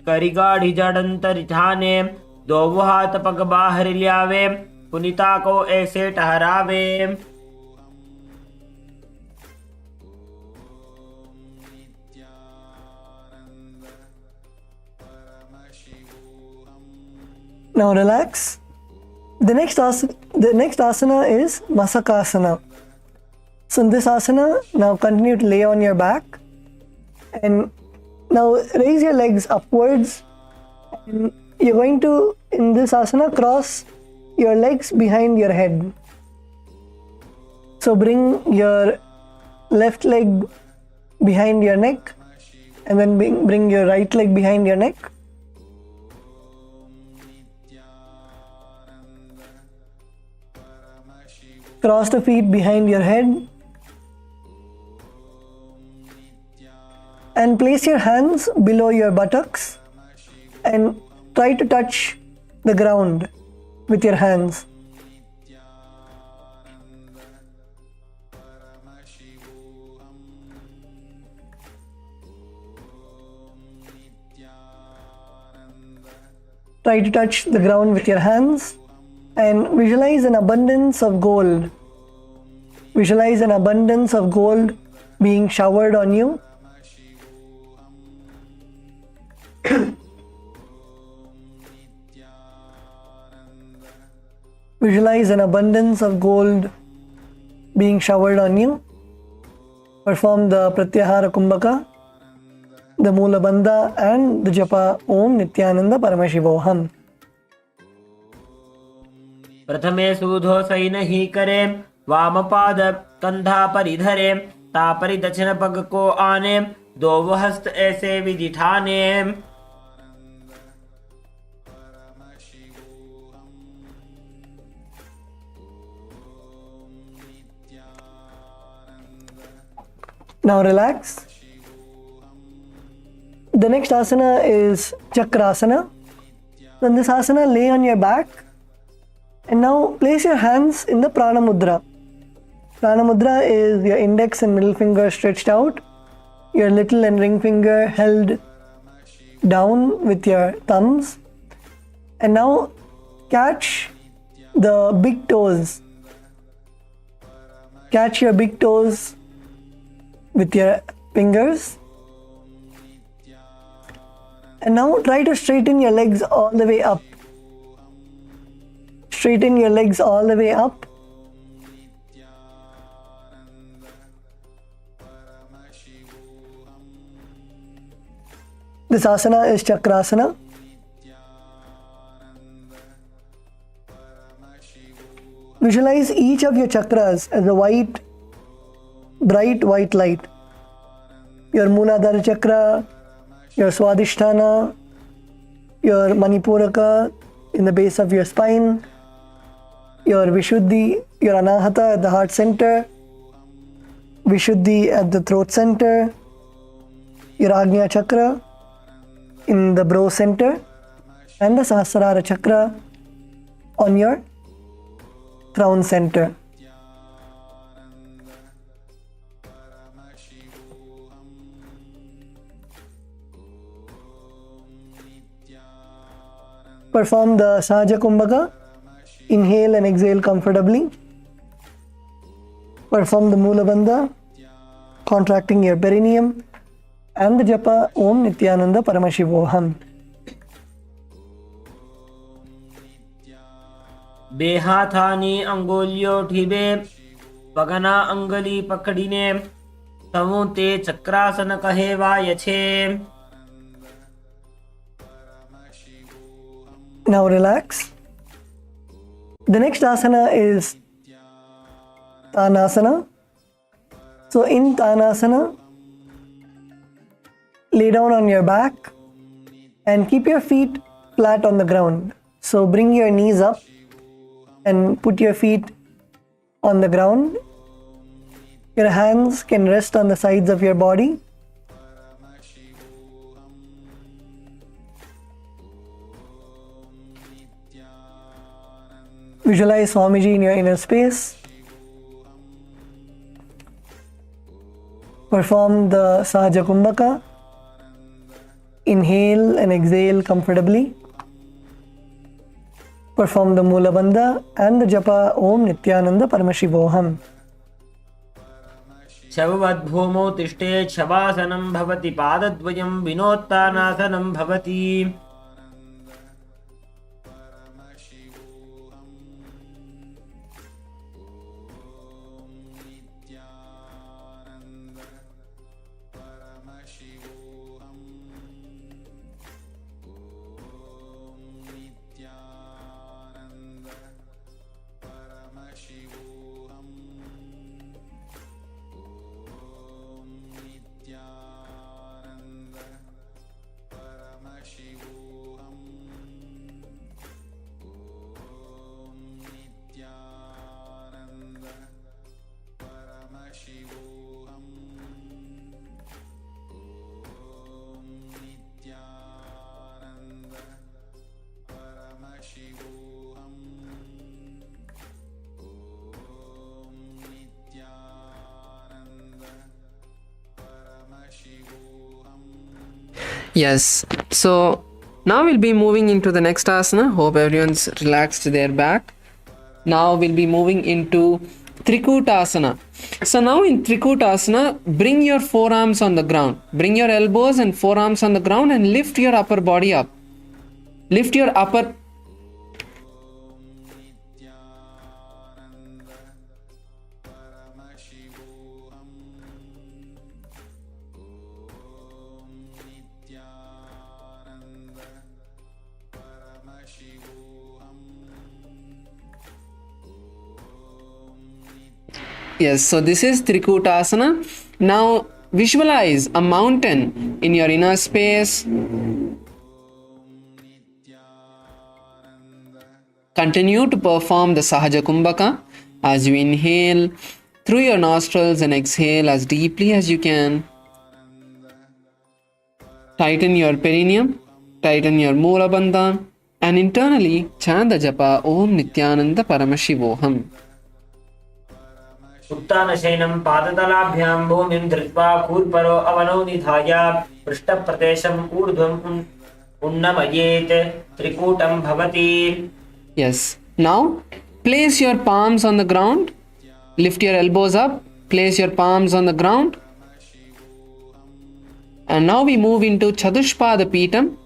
करी गाढ़ी जड़ंतर ठाने दो हाथ पग बाहर लियावे पुनिता को ऐसे ठहरावे. Now relax. The next asana is Masakasana. So in this asana, now continue to lay on your back and now raise your legs upwards. And you're going to, in this asana, cross your legs behind your head. So bring your left leg behind your neck and then bring your right leg behind your neck. Cross the feet behind your head and place your hands below your buttocks and try to touch the ground with your hands. Try to touch the ground with your hands and visualize an abundance of gold. Visualize an abundance of gold being showered on you. Visualize an abundance of gold being showered on you. Perform the Pratyahara Kumbhaka, the Mula Bandha and the Japa Om Nithyananda Paramashivoham. प्रथमे सूधो सही नहीं करे वाम पाद कंधा परिधरे तापरि दक्षिण पग को आने दो हस्त ऐसे विधि ठाने. Now relax. The next asana is Chakrasana. In this asana, lay on your back and now place your hands in the Prana Mudra. Prana Mudra is your index and middle finger stretched out, your little and ring finger held down with your thumbs, and now catch the big toes. Catch your big toes with your fingers. And now try to straighten your legs all the way up. Straighten your legs all the way up. This asana is Chakrasana. Visualize each of your chakras as a white, bright white light. Your Mooladhara chakra, your Swadhisthana, your Manipuraka in the base of your spine, your Vishuddhi, your Anahata at the heart center, Vishuddhi at the throat center, your Agnya chakra in the brow center, and the Sahasrara chakra on your crown center. Perform the Sahaja Kumbhaka. Inhale and exhale comfortably. Perform the Mula Bandha, contracting your perineum, and the japa Om Nithyananda Paramashivoham. बेहाथानी अंगोलियो ठिबे Pagna अंगली पकड़ीने तमुते चक्रासन कहे वायछे. Now relax. The next asana is Tanasana. So in Tanasana, lay down on your back and keep your feet flat on the ground. So bring your knees up and put your feet on the ground. Your hands can rest on the sides of your body. Visualize Swamiji in your inner space. Perform the Sahaja Kumbhaka. Inhale and exhale comfortably. Perform the Mula Bandha and the japa Om Nithyananda Paramashivoham. शववद्भूमौ तिष्ठेत् शवासनं भवति पादद्वयं विनोत्तानासनं भवति. Yes. So now we'll be moving into the next asana. Hope everyone's relaxed their back. Now we'll be moving into Trikutasana. So now in Trikutasana, bring your forearms on the ground. Bring your elbows and forearms on the ground and lift your upper body up. Lift your upper. Yes, so this is Trikutasana. Now visualize a mountain in your inner space. Continue to perform the Sahaja Kumbhaka as you inhale through your nostrils and exhale as deeply as you can. Tighten your perineum, tighten your Mula Bandha, and internally chant the japa Om Nithyananda Paramashivoham. उत्तानशयनं पादतलाभ्यां भूमिं धृत्वा कूर्परो अवनौ निधाय पृष्ठप्रदेशम् ऊर्ध्वम् उन्नमयेत् त्रिकूटं भवति. Yes. Now place your palms on the ground. Lift your elbows up. Place your palms on the ground. And now we move into Chatushpada Pitam,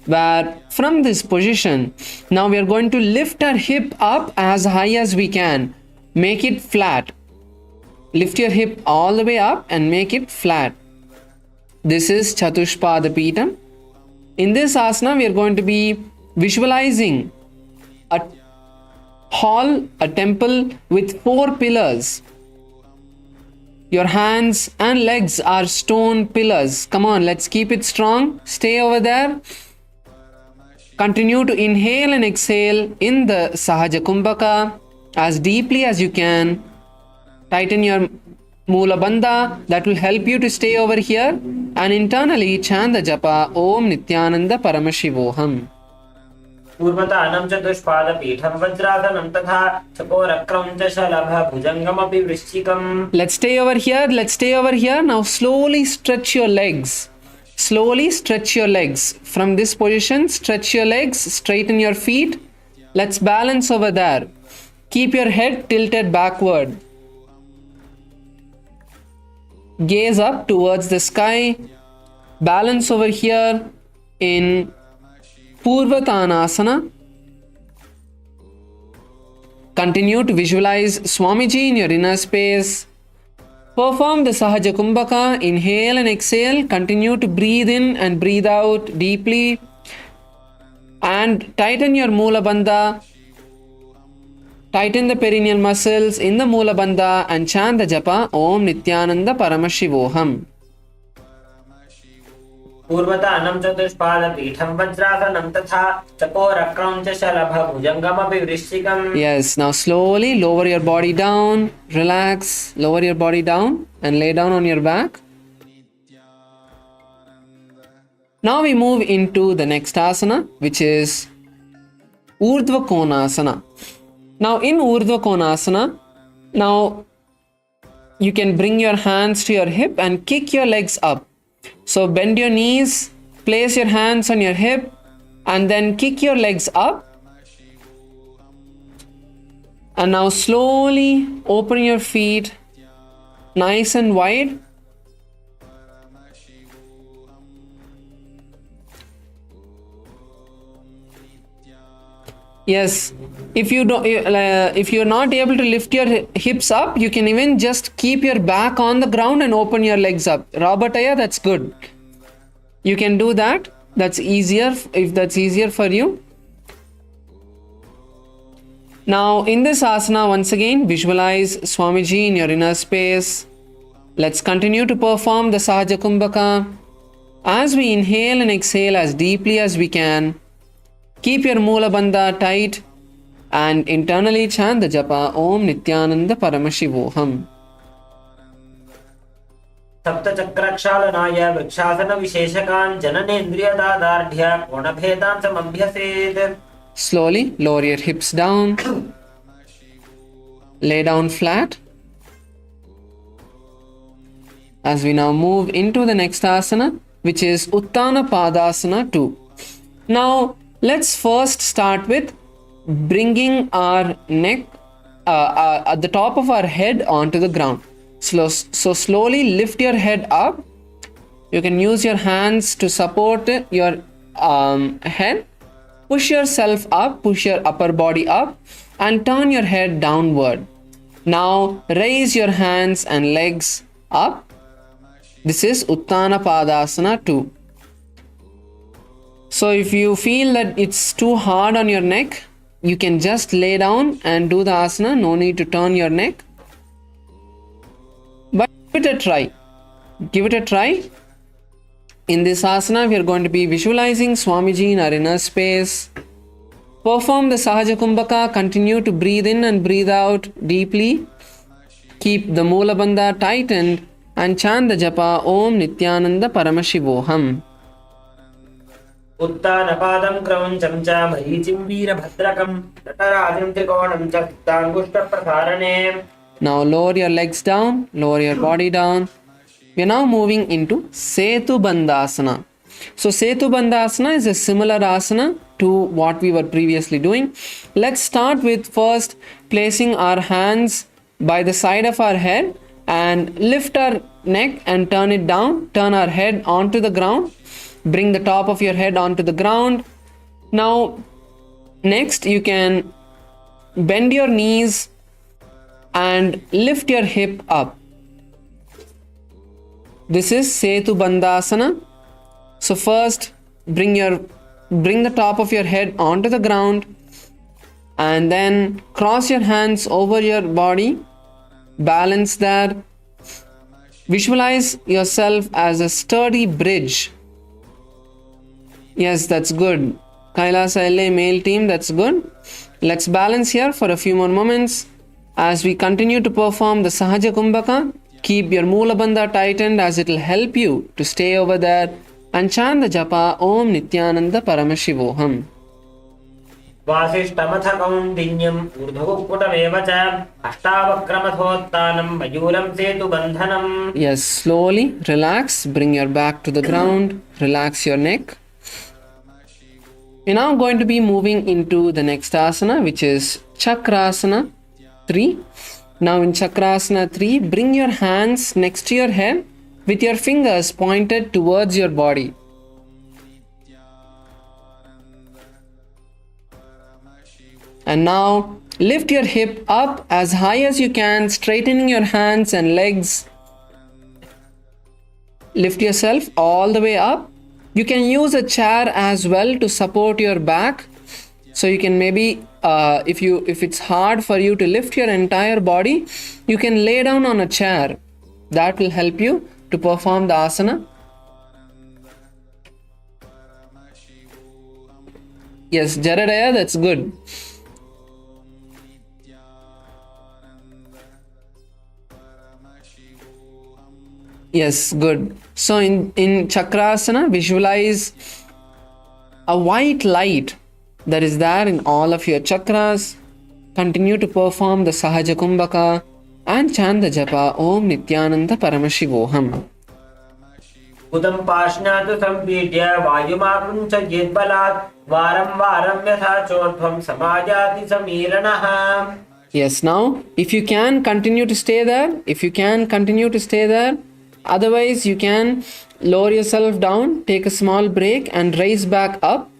where from this position, now we are going to lift our hip up as high as we can. Make it flat. Lift your hip all the way up and make it flat. This is Chatushpada Pitam. In this asana, we are going to be visualizing a hall, a temple with 4 pillars. Your hands and legs are stone pillars. Come on, let's keep it strong. Stay over there. Continue to inhale and exhale in the Sahaja Kumbhaka as deeply as you can. Tighten your Mula Bandha. That will help you to stay over here. And internally chant the japa Om Nithyananda Paramashivoham. पूर्वतानं चतुष्पादपीठं वज्रासनं तथा चकोरक्रं च शलभभुजङ्गमपि वृश्चिकम्. Let's stay over here. Let's stay over here. Now slowly stretch your legs. Slowly stretch your legs. From this position, stretch your legs, straighten your feet. Let's balance over there. Keep your head tilted backward. Gaze up towards the sky. Balance over here in Purvatanasana. Continue to visualize Swamiji in your inner space. Perform the Sahaja Kumbhaka. Inhale and exhale. Continue to breathe in and breathe out deeply. And tighten your Moola Bandha. Tighten the perineal muscles in the Moola Bandha and chant the japa Om Nithyananda Paramashivoham. पूर्वतानं चतुष्पादपीठं वज्रासनं तथा चकोरक्रं च शलभभुजङ्गमपि वृश्चिकम्. Yes, now slowly lower your body down, relax, lower your body down and lay down on your back. Now we move into the next asana, which is Urdhva Konasana. Now in Urdhva Konasana, now you can bring your hands to your hip and kick your legs up. So bend your knees, place your hands on your hip and then kick your legs up. And now slowly open your feet nice and wide. Yes, if you're not able to lift your hips up, you can even just keep your back on the ground and open your legs up. Rabataya, that's good. You can do that. That's easier if that's easier for you. Now in this asana, once again, visualize Swamiji in your inner space. Let's continue to perform the Sahaja Kumbhaka. As we inhale and exhale as deeply as we can, keep your Moola Bandha tight and internally chant the japa Om Nithyananda Paramashivoham. सप्तचक्रक्षालनाय वृक्षासनविशेषकान् जननेन्द्रियदार्ढ्य कोणभेदान् समभ्यसेत्. Slowly lower your hips down. Lay down flat. As we now move into the next asana, which is Uttana Padasana 2. Now, let's first start with bringing our neck at the top of our head onto the ground. So slowly lift your head up. You can use your hands to support your head. Push yourself up, push your upper body up and turn your head downward. Now raise your hands and legs up. This is Uttana Padasana 2. So if you feel that it's too hard on your neck, you can just lay down and do the asana. No need to turn your neck. But give it a try. Give it a try. In this asana, we are going to be visualizing Swamiji in our inner space. Perform the Sahaja Kumbhaka. Continue to breathe in and breathe out deeply. Keep the Moola Bandha tightened and chant the japa Om Nithyananda Paramashivoham. उत्तानपादं क्रौञ्चं च मरीचिं वीरभद्रकं नटराजं त्रिकोणं च सुप्ताङ्गुष्ठप्रसारणे. Now lower your legs down, lower your body down. We are now moving into Setu Bandhasana. So Setu Bandhasana is a similar asana to what we were previously doing. Let's start with first placing our hands by the side of our head and lift our neck and turn it down. Turn our head onto the ground. Bring the top of your head onto the ground. Now, next you can bend your knees and lift your hip up. This is Setu Bandhasana. So first, bring the top of your head onto the ground and then cross your hands over your body. Balance there. Visualize yourself as a sturdy bridge. Yes, that's good. Kailasa LA male team, that's good. Let's balance here for a few more moments. As we continue to perform the Sahaja Kumbhaka, keep your Moola Bandha tightened as it will help you to stay over there and chant the japa Om Nithyananda Paramashivoham. वासिष्ठमथ कौण्डिन्यम् ऊर्ध्वकुक्कुटमेव च अष्टावक्रमथोत्तानं मयूरं सेतुबन्धनम्. Yes, slowly relax, bring your back to the ground, relax your neck. We're now going to be moving into the next asana, which is Chakrasana 3. Now in Chakrasana 3, bring your hands next to your head with your fingers pointed towards your body. And now lift your hip up as high as you can, straightening your hands and legs. Lift yourself all the way up. You can use a chair as well to support your back. So you can maybe, if it's hard for you to lift your entire body, you can lay down on a chair. That will help you to perform the asana. Yes, Jaradaya, that's good. Yes, good. So in Chakrasana, visualize a white light that is there in all of your chakras. Continue to perform the Sahaja Kumbhaka and chant the japa Om Nithyananda Paramashivoham. उदं पाशनात् सम्पीड्य वायुमापुञ्च यद्बलात् वारं वारं यथा चोर्ध्वं समायाति समीरणः. Yes, now if you can continue to stay there. Otherwise, you can lower yourself down, take a small break and raise back up.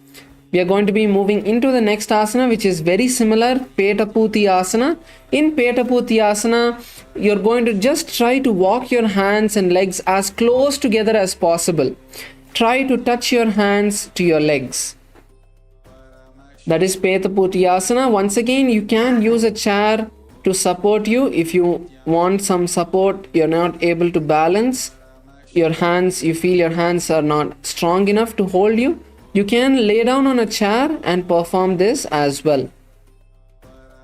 We are going to be moving into the next asana, which is very similar, Petaputi asana. In Petaputi asana, you're going to just try to walk your hands and legs as close together as possible. Try to touch your hands to your legs. That is Petaputi asana. Once again, you can use a chair to support you. If you want some support, you're not able to balance your hands, you feel your hands are not strong enough to hold you, you can lay down on a chair and perform this as well.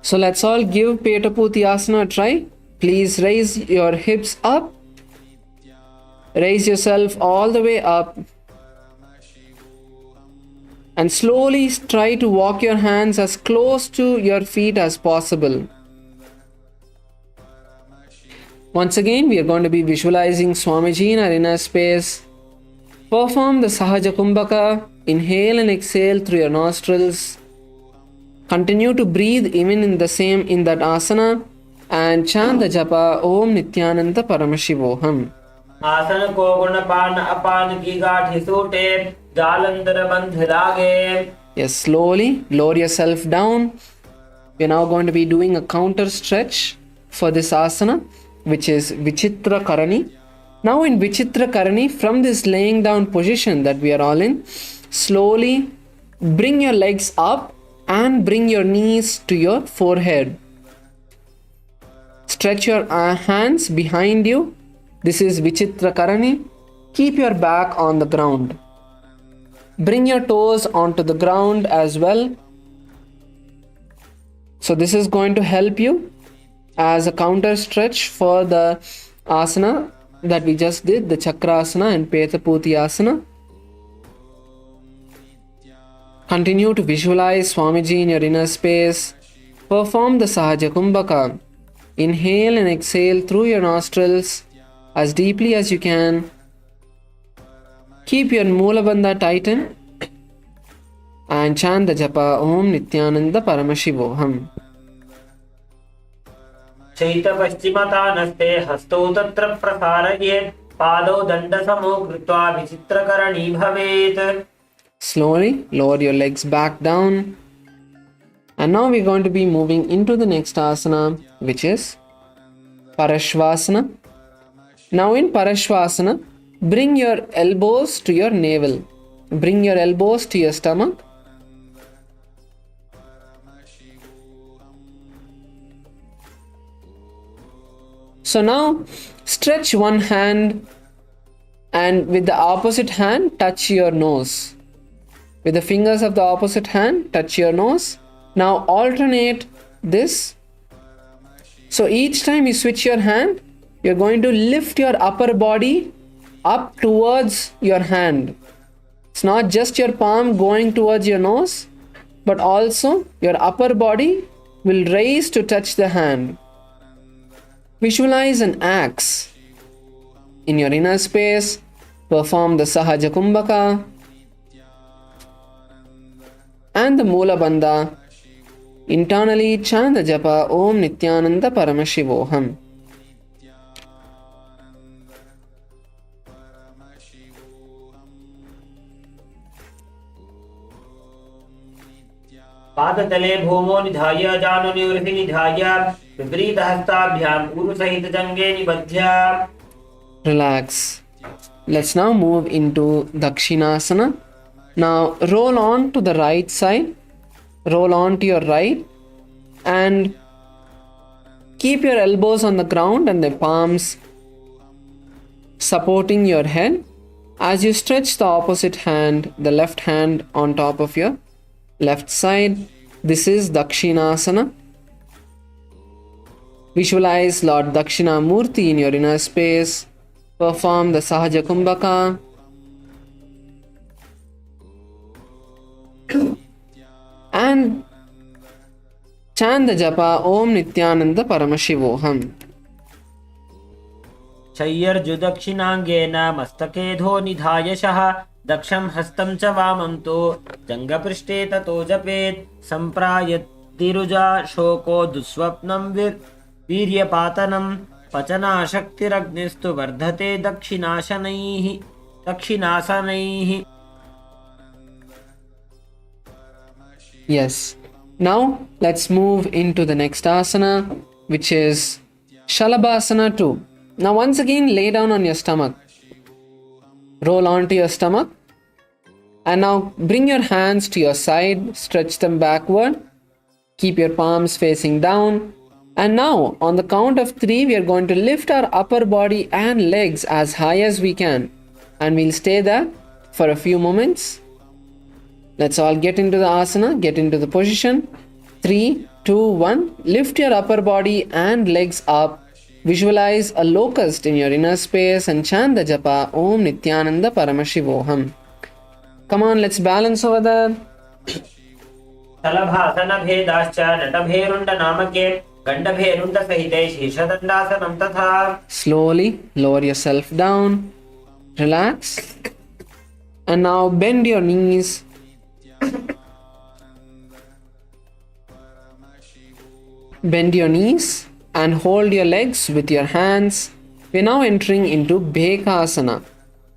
So let's all give Petaputi asana a try. Please raise your hips up, raise yourself all the way up, and slowly try to walk your hands as close to your feet as possible. Once again, we are going to be visualizing Swamiji in our inner space. Perform the Sahaja Kumbhaka. Inhale and exhale through your nostrils. Continue to breathe even in that asana and chant the japa Om Nithyananda Paramashivoham. आसन को गुणपान अपान की गाठी सूटे जालंधर बंध लागे. Yes, slowly lower yourself down. We are now going to be doing a counter stretch for this asana, which is Vichitra Karani. Now in Vichitra Karani, from this laying down position that we are all in, slowly bring your legs up and bring your knees to your forehead. Stretch your hands behind you. This is Vichitra Karani. Keep your back on the ground. Bring your toes onto the ground as well. So this is going to help you as a counter stretch for the asana that we just did, the Chakrasana and Petaputi asana. Continue to visualize Swamiji in your inner space. Perform the Sahaja Kumbhaka. Inhale and exhale through your nostrils as deeply as you can. Keep your Moola Bandha tightened and chant the japa Om Nithyananda Paramashivoham. शैत पश्चिमतानस्ते हस्तौ तत्र प्रसारयेत् पादौ दण्डसमो कृत्वा विचित्रकरणी भवेत्. Slowly lower your legs back down. And now we're going to be moving into the next asana, which is Parashvasana. Now in Parashvasana, bring your elbows to your navel. Bring your elbows to your stomach. So now stretch one hand and with the opposite hand touch your nose. With the fingers of the opposite hand touch your nose. Now alternate this. So each time you switch your hand, you're going to lift your upper body up towards your hand. It's not just your palm going towards your nose. but also your upper body will raise to touch the hand. Visualize an axe. In your inner space, perform the Sahaja Kumbhaka and the Mula Bandha. Internally chant the japa Om Nithyananda Paramashivoham. पादतले भूमो निधाय जानु निवृत्ति निधाय विपरीत हस्ताभ्यां पूर्व सहित जंगे निबध्य. Relax. Let's now move into Dakshinasana. Now roll on to the right side. Roll on to your right and keep your elbows on the ground and the palms supporting your head as you stretch the opposite hand, the left hand on top of your left side. This is Dakshinasana. Visualize Lord Dakshinamurti in your inner space. Perform the Sahaja Kumbhaka. And chant the japa Om Nithyananda Paramashivoham. शय्यर्जुदक्षिणाङ्गेन मस्तकेधो निधायशः दक्षं हस्तं च वामं तो जङ्गपृष्ठे ततो जपेत् सम्प्रायतिरुजा शोको दुःस्वप्नं वीर्यपातनं पचनाशक्तिरग्निस्तु वर्धते दक्षिणासनैः. Yes. Now let's move into the next asana, which is Shalabhasana 2. Now once again lay down on your stomach. Roll onto your stomach. And now bring your hands to your side, stretch them backward. Keep your palms facing down. And now on the count of 3, we are going to lift our upper body and legs as high as we can. And we'll stay there for a few moments. Let's all get into the asana, get into the position. 3, 2, 1. Lift your upper body and legs up. Visualize a locust in your inner space and chant the japa Om Nithyananda Paramashivoham. Come on, let's balance over there. स्थलभासन भेदाश्च नटभेरुण्ड नामके गण्डभेरुण्ड सहिते शीर्षदण्डासनं तथा. Slowly lower yourself down. Relax. And now bend your knees. Bend your knees and hold your legs with your hands. We're now entering into Bhekasana.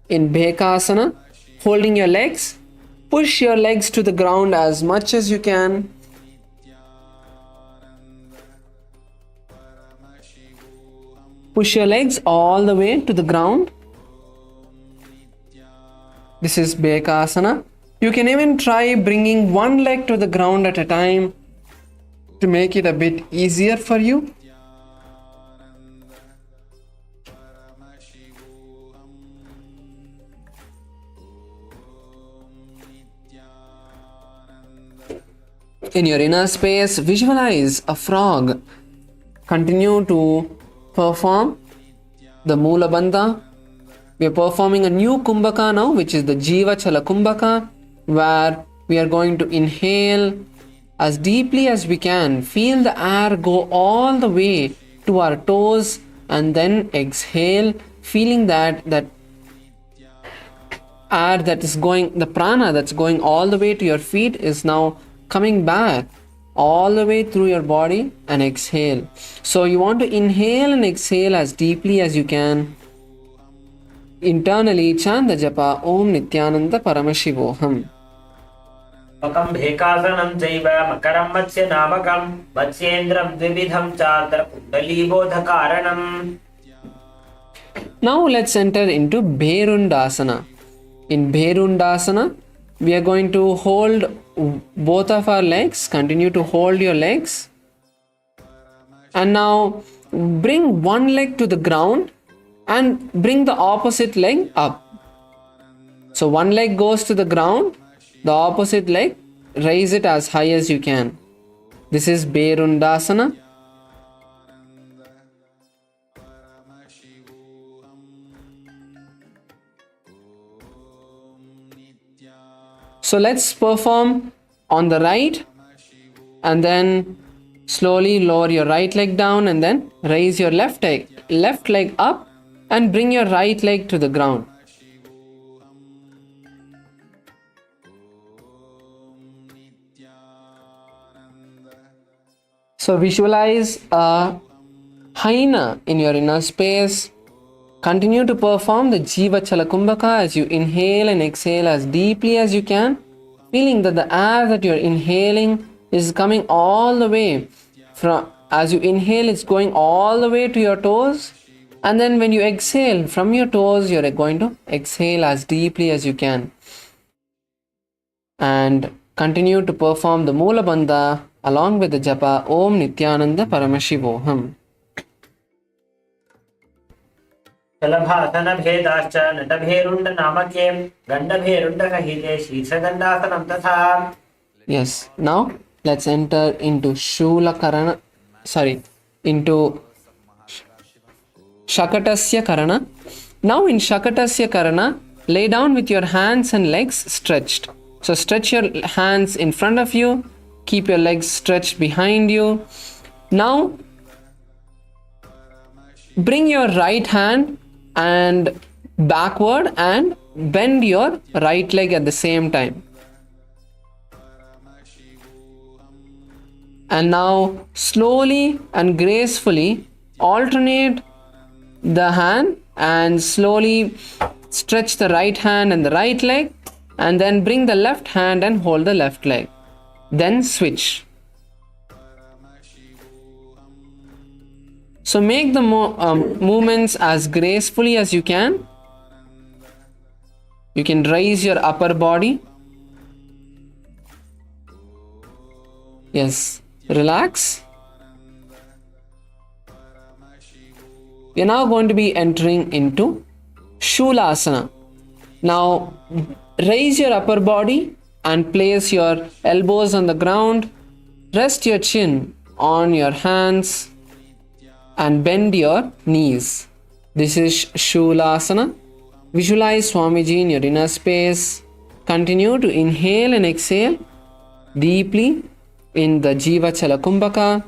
In Bhekasana, holding your legs, push your legs to the ground as much as you can. Push your legs all the way to the ground. This is Bhekasana. You can even try bringing one leg to the ground at a time to make it a bit easier for you. In your inner space, visualize a frog. Continue to perform the Mula Bandha. We are performing a new Kumbhaka now, which is the Jiva Chala Kumbhaka, where we are going to inhale as deeply as we can. Feel the air go all the way to our toes and then exhale, feeling that air that is going, the prana that's going all the way to your feet is now coming back all the way through your body and exhale. So you want to inhale and exhale as deeply as you can. Internally chant the japa Om Nithyananda Paramashivoham. मकं भेकासनं चैव मकरं मत्स्य नामकं मत्स्येन्द्रं द्विविधं चात्र कुण्डलीबोधकारणम्. Now let's enter into Bherundasana. In Bherundasana, we are going to hold both of our legs. Continue to hold your legs. And now bring one leg to the ground and bring the opposite leg up. So one leg goes to the ground, the opposite leg, raise it as high as you can. This is Bherundasana. So let's perform on the right, and then slowly lower your right leg down, and then raise your left leg up and bring your right leg to the ground. So visualize a hyena in your inner space. Continue to perform the Jiva Chalakumbhaka as you inhale and exhale as deeply as you can, feeling that the air that you're inhaling is coming all the way from, as you inhale, it's going all the way to your toes, and then when you exhale from your toes, you're going to exhale as deeply as you can. And continue to perform the Moola Bandha along with the japa Om Nithyananda Paramashivoham. शलभासन भेदाश्च नटभेरुण्ड नामके गण्डभेरुण्ड सहिते शीर्षगण्डासनं तथा. Yes, now let's enter into into Shakatasya Karana. Now in Shakatasya Karana, lay down with your hands and legs stretched. So stretch your hands in front of you, keep your legs stretched behind you. Now bring your right hand and backward and bend your right leg at the same time. And now slowly and gracefully alternate the hand and slowly stretch the right hand and the right leg, and then bring the left hand and hold the left leg. Then switch. So make the movements as gracefully as you can. You can raise your upper body. Yes, relax. We are now going to be entering into Shulasana. Now raise your upper body and place your elbows on the ground. Rest your chin on your hands and bend your knees. This is Shulasana. Visualize Swamiji in your inner space. Continue to inhale and exhale deeply in the Jiva Chalakumbhaka.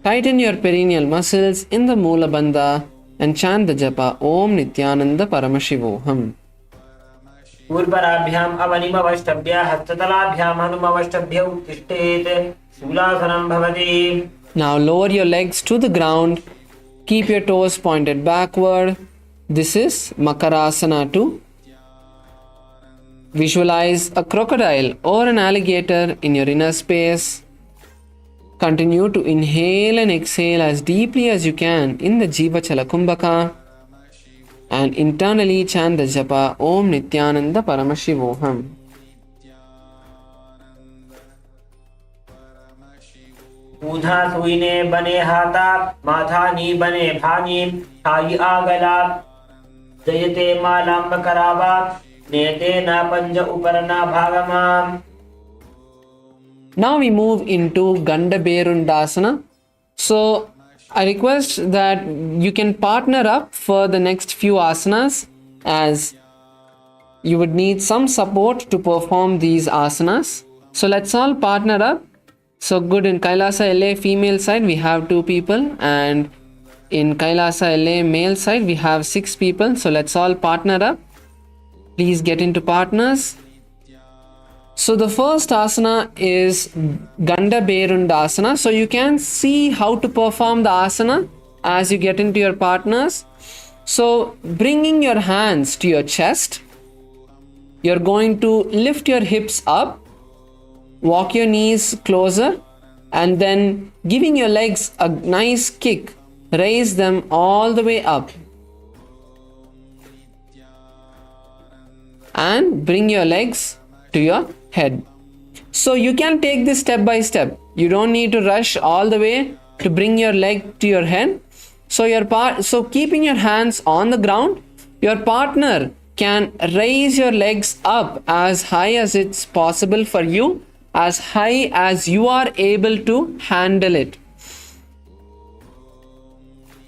Tighten your perineal muscles in the Moola Bandha and chant the japa Om Nithyananda Paramashivoham. पूर्वराभ्याम अवनिमवष्टभ्य हस्ततलाभ्याम हनुमवष्टभ्य उत्तिष्ठेत शूलासनं भवति. Now lower your legs to the ground. Keep your toes pointed backward. This is Makarasana 2. Visualize a crocodile or an alligator in your inner space. Continue to inhale and exhale as deeply as you can in the Jiva Chalakumbhaka. And internally chant the japa Om Nithyananda Paramashivoham. ऊधा सुईने बने हाथा माथानी बने भानी Thai आगला जयते मालांब करावा नेते ना पंज उपरना भागमा. Now we move into Gandaberundasana. So I request that you can partner up for the next few asanas, as you would need some support to perform these asanas. So let's all partner up. So good, in Kailasa LA female side we have 2 people, and in Kailasa LA male side we have 6 people. So let's all partner up. Please get into partners. So the first asana is Gandaberundasana. So you can see how to perform the asana as you get into your partners. So bringing your hands to your chest, you're going to lift your hips up, walk your knees closer, and then giving your legs a nice kick, raise them all the way up. And bring your legs to your head. So you can take this step by step. You don't need to rush all the way to bring your leg to your head. So keeping your hands on the ground, your partner can raise your legs up as high as it's possible for you, as high as you are able to handle it.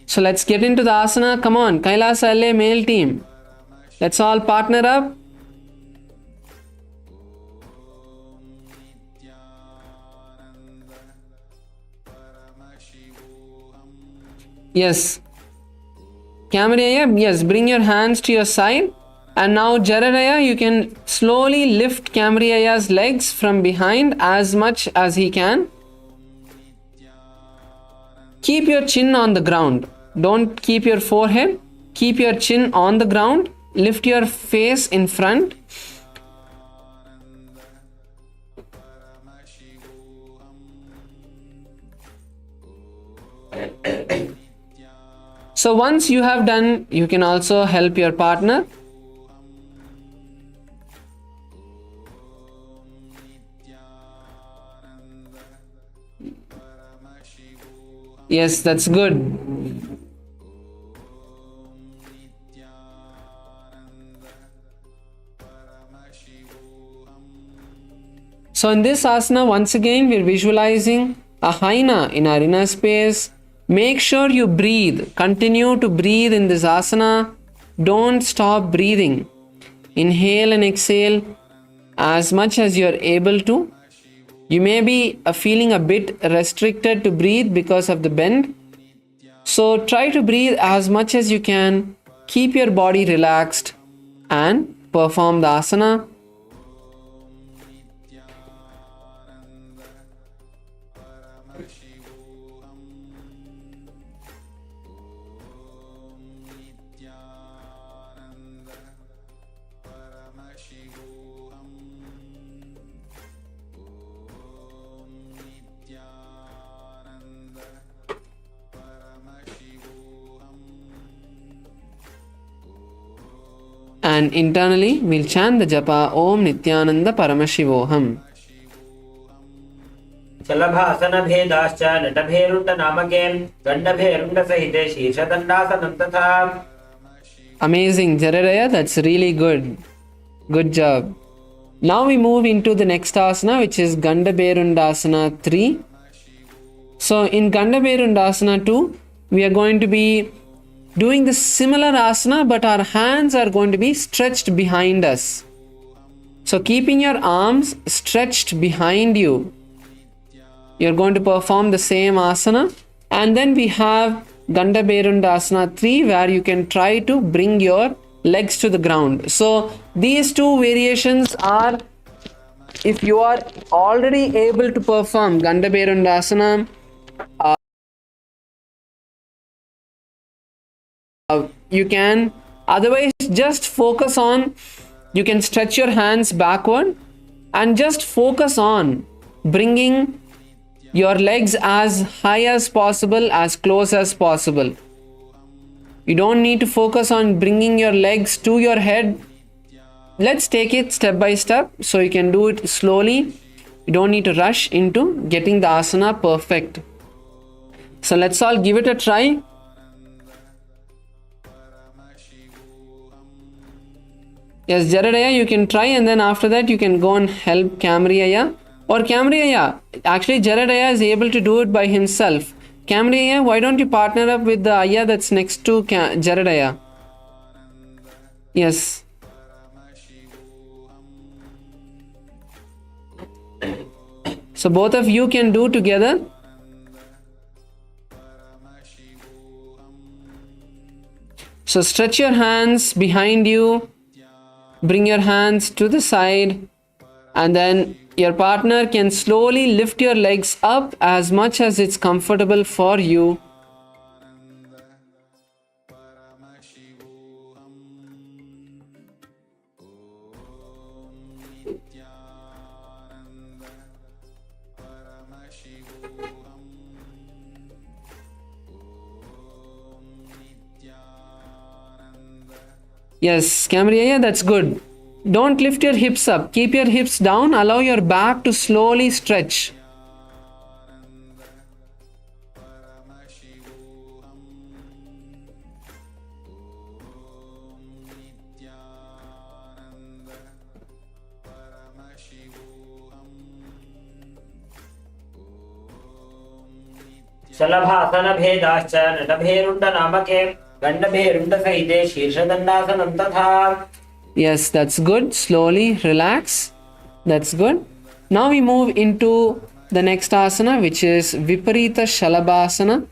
So let's get into the asana. Come on, Kailasa LA male team. Let's all partner up. Yes. Kamaraya, yes, bring your hands to your side. And now Jaradaya, you can slowly lift Kamariya's legs from behind as much as he can. Keep your chin on the ground. Don't keep your forehead. Keep your chin on the ground. Lift your face in front. So once you have done, you can also help your partner. Yes, that's good. So in this asana, once again, we're visualizing a hyena in our inner space. Make sure you breathe. Continue to breathe in this asana. Don't stop breathing. Inhale and exhale as much as you're able to. You may be feeling a bit restricted to breathe because of the bend. So try to breathe as much as you can. Keep your body relaxed and perform the asana. And internally, we'll chant the japa Om Nithyananda Paramashivoham. शलभासन भेदाश्च नटभेरुण्ड नामके गण्डभेरुण्ड सहिते शीर्षदण्डासनं तथा. Amazing, Jaradaya, that's really good. Good job. Now we move into the next asana, which is Gandhaberundasana 3. So in Gandhaberundasana 2, we are going to be doing the similar asana, but our hands are going to be stretched behind us. So keeping your arms stretched behind you, you're going to perform the same asana. And then we have Gandhaberundasana 3, where you can try to bring your legs to the ground. So these two variations are, if you are already able to perform Gandhaberundasana, you can. Otherwise, just focus on, you can stretch your hands backward and just focus on bringing your legs as high as possible, as close as possible. You don't need to focus on bringing your legs to your head. Let's take it step by step, so you can do it slowly. You don't need to rush into getting the asana perfect. So let's all give it a try. Yes, Jaradaya, you can try, and then after that you can go and help Kamaraya. Or Kamaraya, actually Jaradaya is able to do it by himself. Kamaraya, why don't you partner up with the Ayya that's next to Jaradaya? Yes. So both of you can do together. So stretch your hands behind you. Bring your hands to the side, and then your partner can slowly lift your legs up as much as it's comfortable for you. Yes, Kamaraya, that's good. Don't lift your hips up. Keep your hips down. Allow your back to slowly stretch. शलभासन भेदाश्च नटभेरुण्ड नामके गण्डभेरुण्ड सहिते शीर्षदण्डासनं तथा. Yes, that's good. Slowly relax. That's good. Now we move into the next asana, which is Viparita Shalabhasana.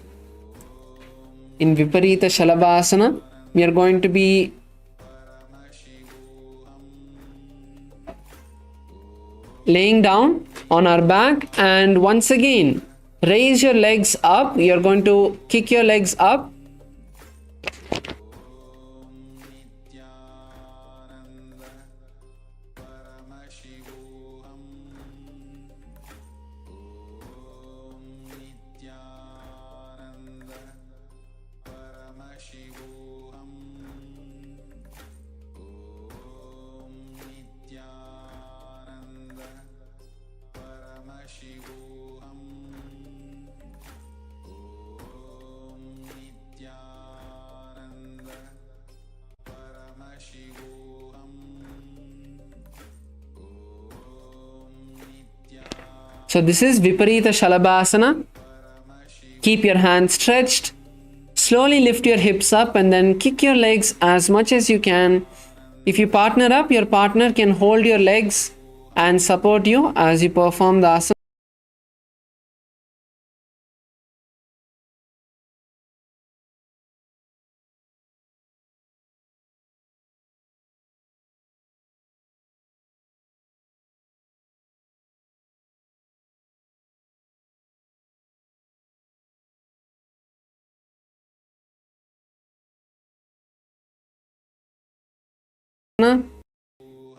In Viparita Shalabhasana, we are going to be laying down on our back, and once again raise your legs up. You're going to kick your legs up. So this is Viparita Shalabhasana. Keep your hands stretched. Slowly lift your hips up and then kick your legs as much as you can. If you partner up, your partner can hold your legs and support you as you perform the asana.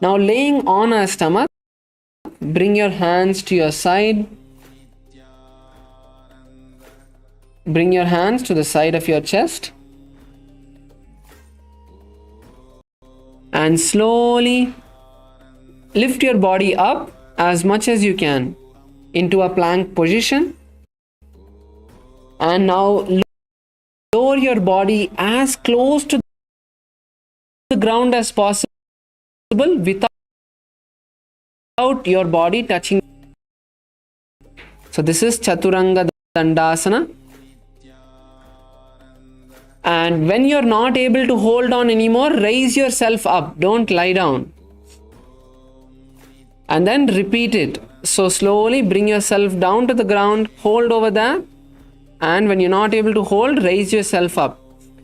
Now laying on our stomach, bring your hands to your side. Bring your hands to the side of your chest. And slowly lift your body up as much as you can into a plank position. And now lower your body as close to the ground as possible without your body touching. So this is Chaturanga Dandasana. And when you're not able to hold on anymore, raise yourself up. Don't lie down. And then repeat it. So slowly bring yourself down to the ground, hold over there. And when you're not able to hold, raise yourself up.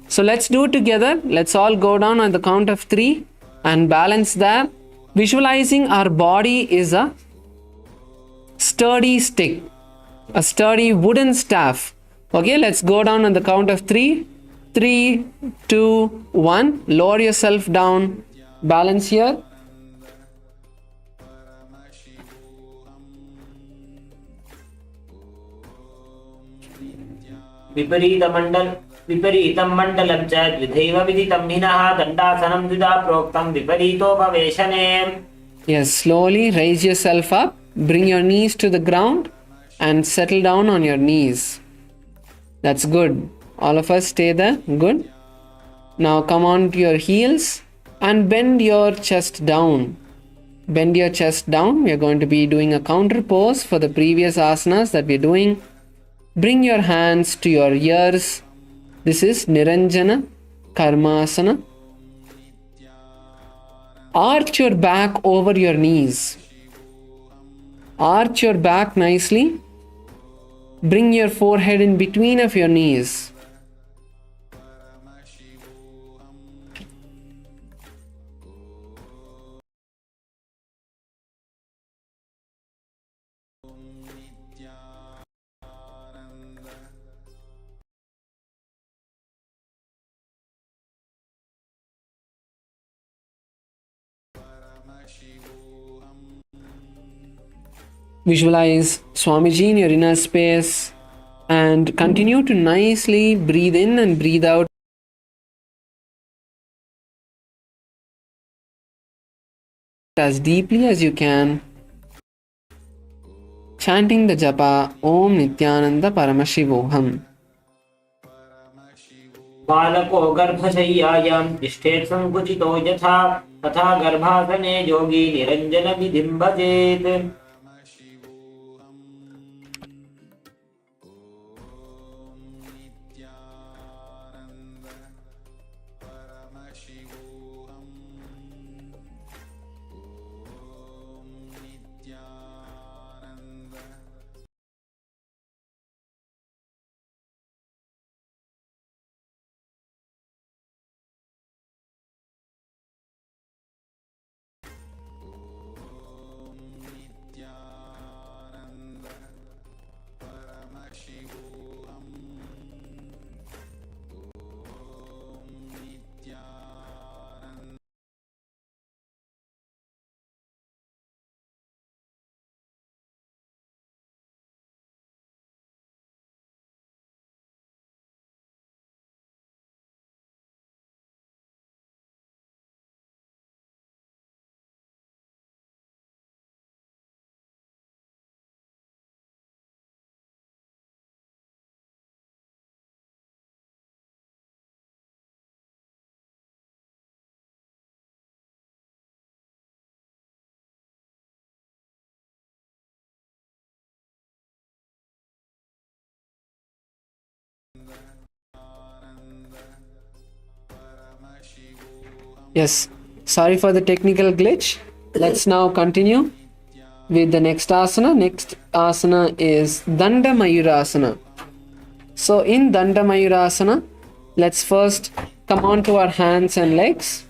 So let's do it together. Let's all go down on the count of 3 and balance there. Visualizing our body is a sturdy stick, a sturdy wooden staff. Okay, let's go down on the count of 3. 3, 2, 1. Lower yourself down. Balance here. विपरीतं मण्डलं च द्विधैव विदितं हिनः दण्डासनं द्विधा प्रोक्तं विपरीतोपवेशने. Yes, slowly raise yourself up. Bring your knees to the ground and settle down on your knees. That's good. All of us stay there. Good. Now come on to your heels and bend your chest down. Bend your chest down. We are going to be doing a counter pose for the previous asanas that we're doing. Bring your hands to your ears. This is Niranjana Karmasana. Arch your back over your knees. Arch your back nicely. Bring your forehead in between of your knees. Visualize Swamiji in your inner space and continue to nicely breathe in and breathe out as deeply as you can, chanting the japa Om Nithyananda Paramashivoham. बालको गर्भशय्यायां तिष्ठेत् संकुचितो यथा तथा गर्भासने योगी निरञ्जन विधिं भजेत्. Yes, sorry for the technical glitch. Let's now continue with the next asana. Next asana is Danda Mayurasana. So in Danda Mayurasana, let's first come on to our hands and legs.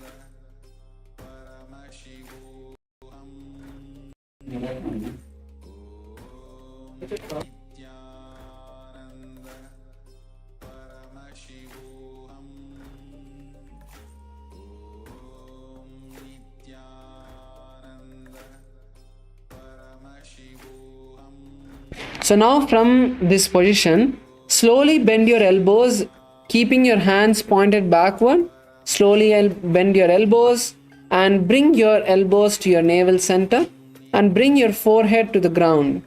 So now from this position, slowly bend your elbows, keeping your hands pointed backward. Slowly bend your elbows and bring your elbows to your navel center and bring your forehead to the ground.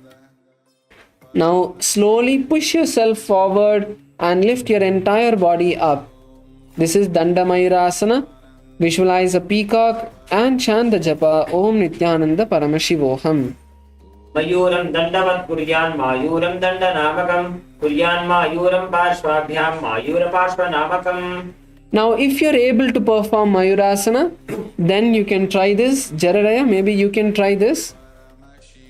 Now slowly push yourself forward and lift your entire body up. This is Danda Mayurasana. Visualize a peacock and chant the japa Om Nithyananda Paramashivoham. मयूरं दण्डवत् कुर्यान् मायूरं दण्डनामकं कुर्यान् मायूरं पार्श्वाभ्यां मायूरपार्श्वनामकम्. Now, if you're able to perform Mayurasana, then you can try this. Jaradaya, maybe you can try this.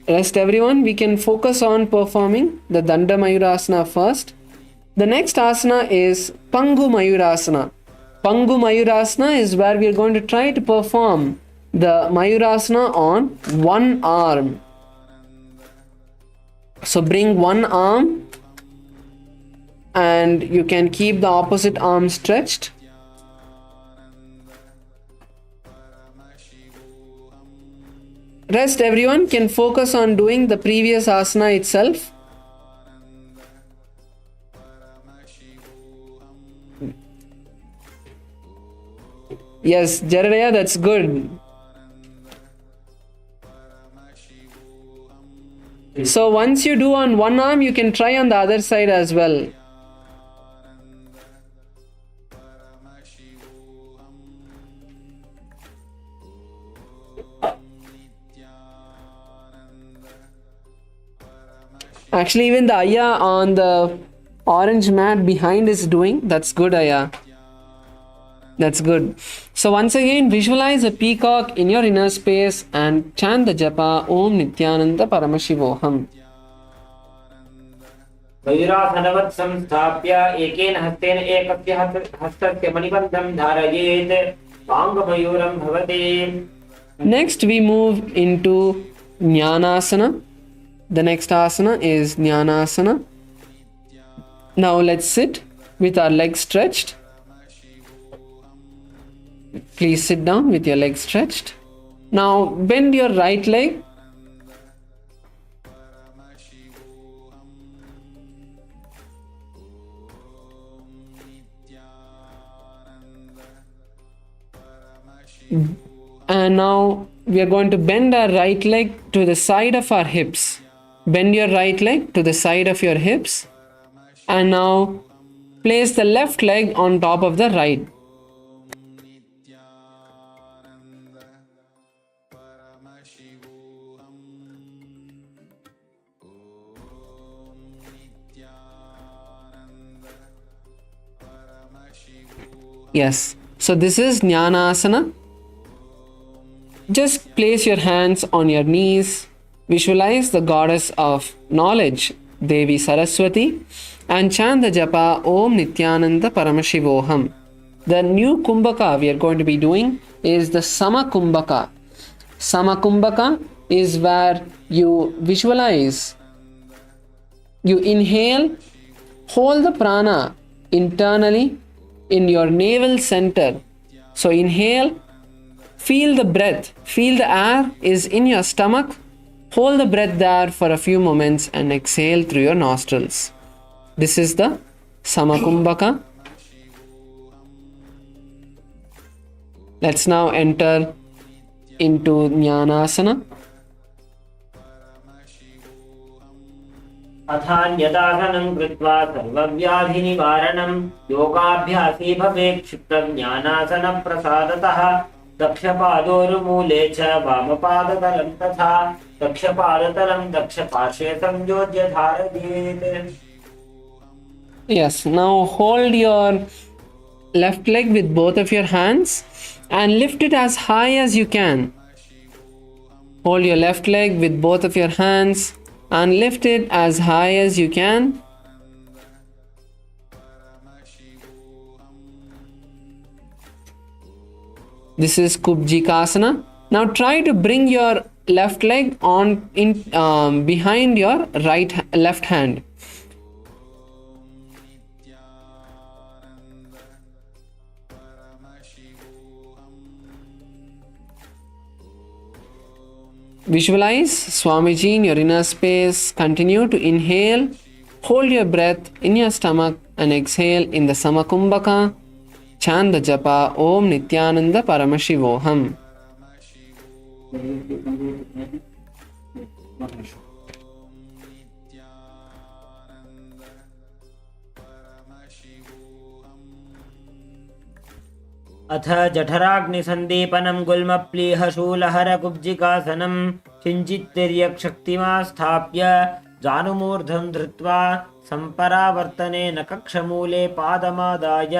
Rest everyone, we can focus on performing the Danda Mayurasana first. The next asana is Pangu Mayurasana. Pangu Mayurasana is where we are going to try to perform the Mayurasana on one arm. So bring one arm and you can keep the opposite arm stretched. Rest everyone can focus on doing the previous asana itself. Yes, Jaradaya, that's good. So once you do on one arm, you can try on the other side as well. Actually, even the Ayya on the orange mat behind is doing. That's good, Ayya. That's good. So once again, visualize a peacock in your inner space and chant the japa Om Nithyananda Paramashivoham. मयूरासनवत् संस्थाप्य एकेन हस्तेन एकस्य हस्तस्य मणिबन्धं धारयेत् पाङ्गमयूरं भवति. Next, we move into Jnanasana. The next asana is Jnanasana. Now let's sit with our legs stretched. Please sit down with your legs stretched. Now bend your right leg. And now we are going to bend our right leg to the side of our hips. Bend your right leg to the side of your hips. And now place the left leg on top of the right. Yes, so this is Jnanasana. Just place your hands on your knees. Visualize the goddess of knowledge, Devi Saraswati, and chant the japa Om Nithyananda Paramashivoham. The new Kumbhaka we are going to be doing is the Sama Kumbhaka. Sama Kumbhaka is where you visualize, you inhale, hold the prana internally in your navel center. So inhale, feel the breath, feel the air is in your stomach. Hold the breath there for a few moments and exhale through your nostrils. This is the Samakumbhaka. Let's now enter into Jnanasana. अथान्यदासनं कृत्वा सर्वव्याधिनिवारणं योगाभ्यासी भवेत् क्षिप्रज्ञानासनप्रसादतः दक्षपादोरुमूले च वामपादतलं तथा दक्षपादतलं दक्षपार्श्वे संयोज्य धारयेत्. Yes, now hold your left leg with both of your hands and lift it as high as you can. Hold your left leg with both of your hands and lift it as high as you can. This is Kubjikasana. Now try to bring your left leg on in behind your left hand. Visualize Swamiji in your inner space. Continue to inhale. Hold your breath in your stomach and exhale in the Samakumbhaka. Chant the japa Om Nithyananda Paramashivoham. अथ जठराग्निसन्दीपनं गुल्मप्लीहशूलहरकुब्जिकासनं किञ्चित्तिर्यक्शक्तिमा स्थाप्य जानुमूर्धं धृत्वा सम्परावर्तनेन कक्षमूले पादमादाय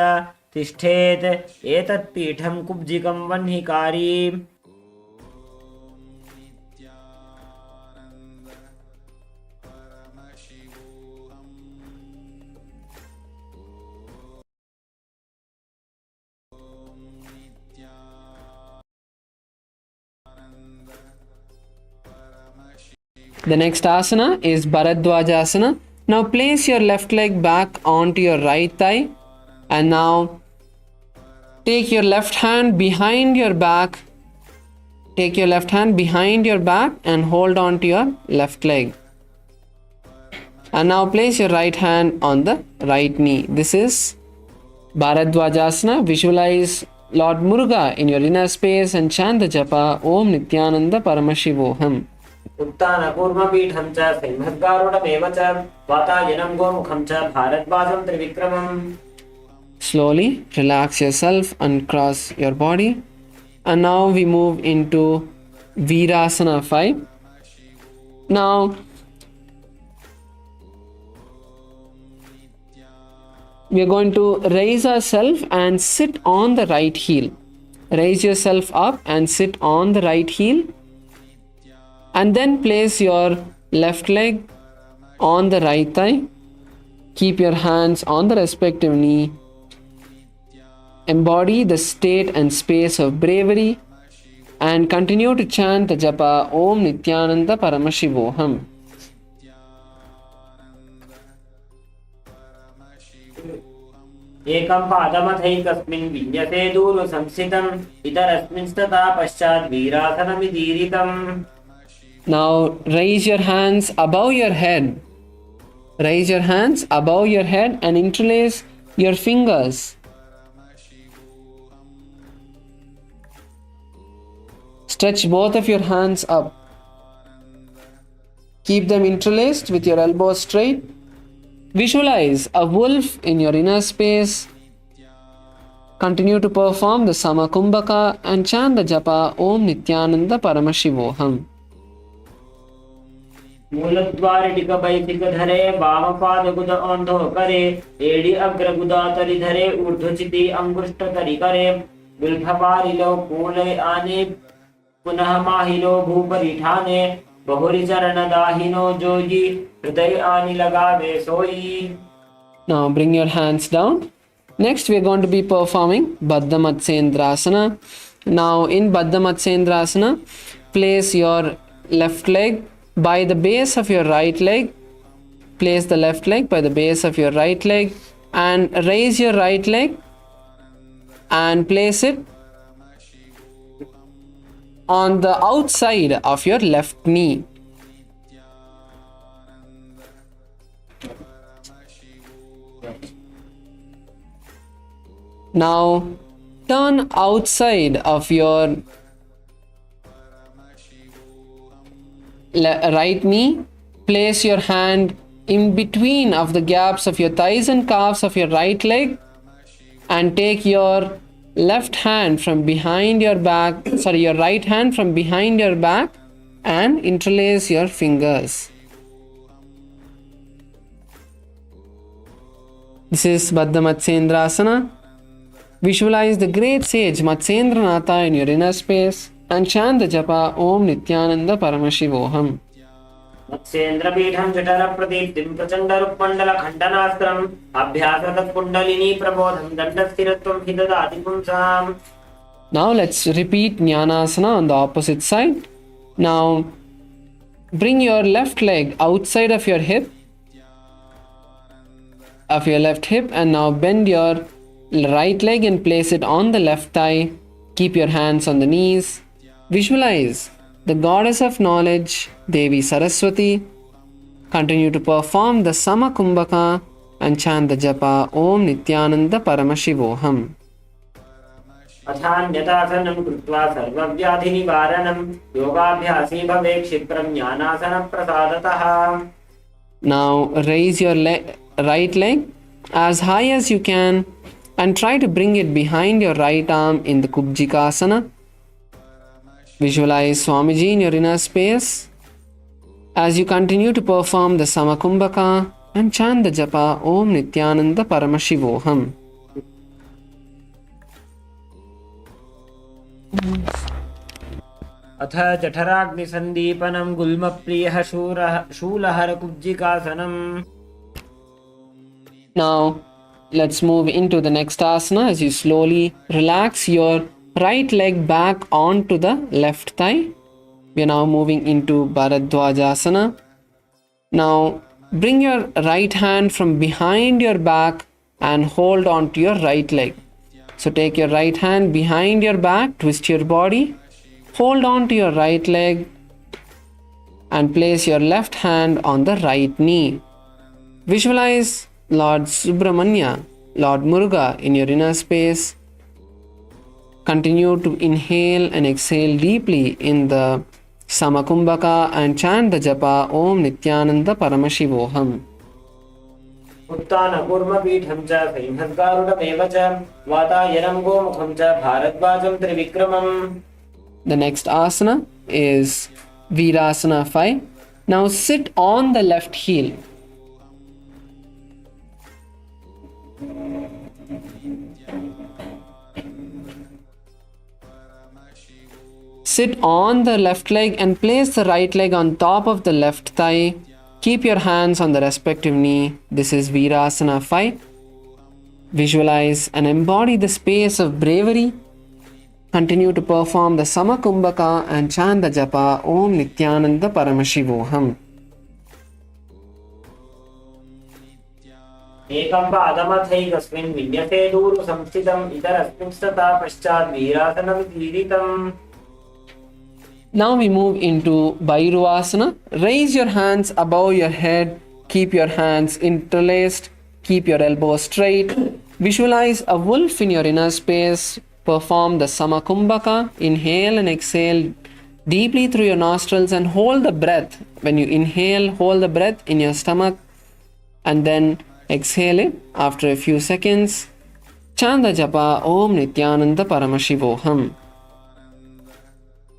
तिष्ठेत् एतत्पीठं कुब्जिकं वह्निकारी. The next asana is Bharadwajasana. Now place your left leg back onto your right thigh and now take your left hand behind your back. Take your left hand behind your back and hold on to your left leg. And now place your right hand on the right knee. This is Bharadwajasana. Visualize Lord Muruga in your inner space and chant the japa Om Nithyananda Paramashivoham. उत्तानकूर्मपीठं च सिंहद्गारुडमेव च वातायनं गोमुखं च भारद्वाजं त्रिविक्रमम्. Slowly relax yourself and cross your body. And now we move into Virasana 5. Now we are going to raise ourselves and sit on the right heel. Raise yourself up and sit on the right heel. And then place your left leg on the right thigh. Keep your hands on the respective knee. Embody the state and space of bravery and continue to chant the japa Om Nithyananda Paramashivoham. एकं पादमथैकस्मिन् विन्यसे दूरु संस्थितम् इतरस्मिंस्तथा पश्चात् वीरासनमिदीरितम्. Now raise your hands above your head. Raise your hands above your head and interlace your fingers. Stretch both of your hands up. Keep them interlaced with your elbows straight. Visualize a wolf in your inner space. Continue to perform the Samakumbhaka and chant the japa Om Nithyananda Paramashivoham. मूलद्वारिटिकबैथिकधरे वामपादगुद औन्धोकरे एडि अग्रगुदातरिधरे ऊर्ध्वचिति अङ्गुष्ठतरिकरे गुल्फपारिलो कूले आने पुनः माहिलो भूपरिठाने बहुरिचरणदाहिनो जोगी हृदय आनि लगावे सोई. Now bring your hands down. Next we are going to be performing Baddha Matsyendrasana. Now in Baddha Matsyendrasana, place your left leg by the base of your right leg. Place the left leg by the base of your right leg and raise your right leg and place it on the outside of your left knee. Now turn outside of your right knee. Place your hand in between of the gaps of your thighs and calves of your right leg and take your left hand from behind your back, your right hand from behind your back and interlace your fingers. This is Baddha Matsyendrasana. Visualize the great sage Matsendranath in your inner space and chant the japa Om Nithyananda Paramashivoham. मत्स्येन्द्रपीठं जठरप्रदीप्तिं प्रचण्डरुक्मण्डलखण्डनास्त्रम् अभ्यासतत्कुण्डलिनी प्रबोधं दण्डस्थिरत्वं हि ददाति पुंसाम्. Now let's repeat Jnanasana on the opposite side. Now bring your left leg outside of your hip, and now bend your right leg and place it on the left thigh. Keep your hands on the knees. Visualize the goddess of knowledge, Devi Saraswati. Continue to perform the Samakumbhaka and chant the japa Om Nithyananda Paramashivoham. अथान्यतासनं कृत्वा सर्वव्याधिनिवारणं योगाभ्यासी भवेत् क्षिप्रं ज्ञानासनप्रसादतः. Now raise your right leg as high as you can and try to bring it behind your right arm in the Kubjikasana. Visualize Swamiji in your inner space as you continue to perform the Samakumbhaka and chant the japa Om Nithyananda Paramashivoham. अथ जठराग्निसन्दीपनं गुल्मप्रियः शूलहरकुब्जिकासनम्. Now let's move into the next asana as you slowly relax your right leg back onto the left thigh. We are now moving into Bharadwajasana. Now bring your right hand from behind your back and hold on to your right leg. So take your right hand behind your back, twist your body, hold on to your right leg and place your left hand on the right knee. Visualize Lord Subramanya, Lord Muruga in your inner space. Continue to inhale and exhale deeply in the Samakumbhaka and chant the japa Om Nithyananda Paramashivoham. उत्तानकूर्मपीठं च सिंहद्गारुडमेव च वातायनं गोमुखं च भारद्वाजं त्रिविक्रमम्. The next asana is Virasana 5. Now sit on the left heel. Sit on the left leg and place the right leg on top of the left thigh. Keep your hands on the respective knee. This is Virasana 5. Visualize and embody the space of bravery. Continue to perform the Samakumbhaka and chant the japa Om Nithyananda Paramashivoham. एकं पादमथैकस्मिन् विन्यसे दूरु संस्थितम् इतरस्मिन् स्तता पश्चात् वीरासनमितीरितम्. Now we move into Bhairuvasana. Raise your hands above your head. Keep your hands interlaced. Keep your elbows straight. Visualize a wolf in your inner space. Perform the Samakumbhaka. Inhale and exhale deeply through your nostrils and hold the breath. When you inhale, hold the breath in your stomach and then exhale it after a few seconds. Chant the japa Om Nithyananda Paramashivoham.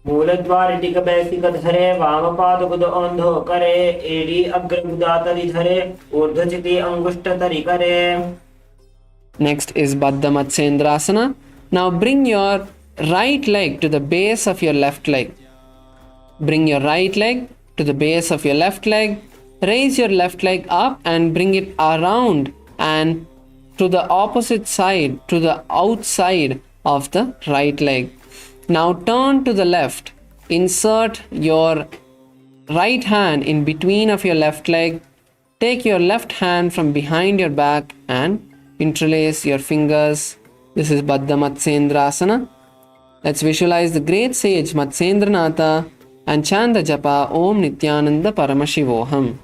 मूलद्वारिटिकबैसिकधरे वामपादगुद औन्धो करे AD अग्रगुदातरिधरे ऊर्ध्वचिति अंगुष्ठतरिकरे. Next is Baddha Matsyendrasana. Now bring your right leg to the base of your left leg. Bring your right leg to the base of your left leg. Raise your left leg up and bring it around and to the opposite side, to the outside of the right leg. Now turn to the left. Insert your right hand in between of your left leg. Take your left hand from behind your back and interlace your fingers. This is Baddha Matsyendrasana. Let's visualize the great sage Matsyendranath and chant the japa Om Nithyananda Paramashivoham.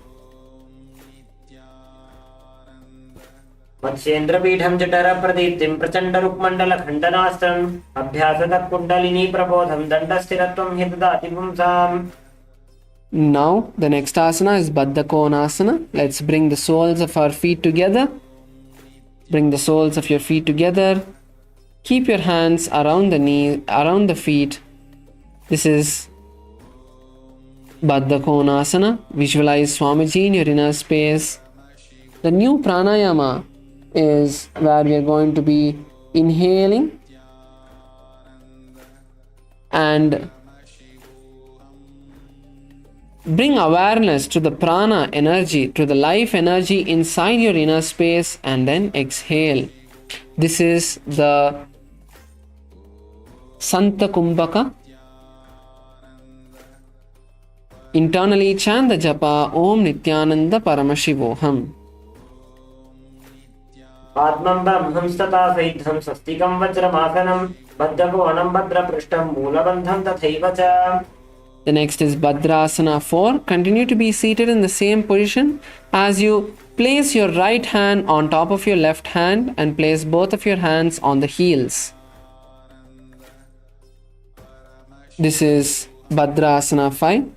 मत्स्येन्द्रपीठं जठरप्रदीप्तिं प्रचण्डरुक्मण्डलखण्डनास्त्रम् अभ्यासतः कुण्डलिनी प्रबोधं दण्डस्थिरत्वं हि ददाति पुंसाम्. Now the next asana is Baddha Konasana. Let's bring the soles of our feet together. Bring the soles of your feet together. Keep your hands around the knee, around the feet. This is Baddha Konasana. Visualize Swamiji in your inner space. The new pranayama is where we are going to be inhaling and bring awareness to the prana energy, to the life energy inside your inner space, and then exhale. This is the Santa Kumbhaka. Internally chant the japa Om Nithyananda Paramashivoham. आत्मं ब्रह्मं स्तता सैद्धं स्वस्तिकं वज्रमासनं बद्धकोणं भद्रपृष्ठं मूलबन्धं तथैव च. The next is Bhadrasana 4. Continue to be seated in the same position as you place your right hand on top of your left hand and place both of your hands on the heels. This is Bhadrasana 5.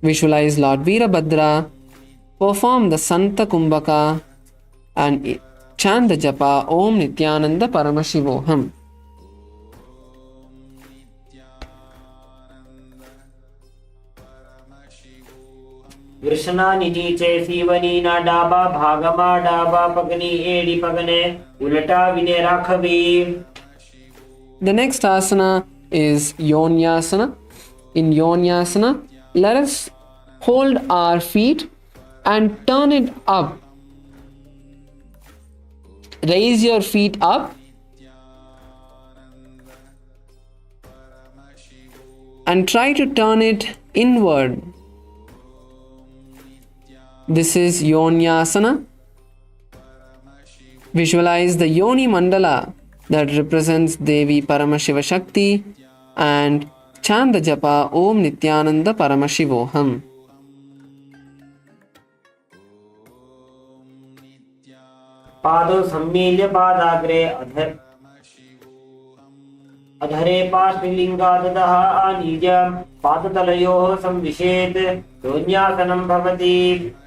Visualize Lord Veerabhadra. Perform the Santa Kumbhaka and chant the japa Om Nithyananda Paramashivoham. Krishna नीचे सीवनी ना डाबा भागमा डाबा पगनी एड़ी पगने उलटा विने राखवी. The next asana is Yonyasana. In Yonyasana, let us hold our feet and turn it up. Raise your feet up and try to turn it inward. This is Yonyasana. Visualize the Yoni Mandala that represents Devi Paramashiva Shakti and chant the japa Om Nithyananda Paramashivoham. पादौ सम्मील्य पादाग्रे अधरे पार्श्वलिङ्गादतः आनीय पादतलयोः संविशेत् योन्यासनं भवति.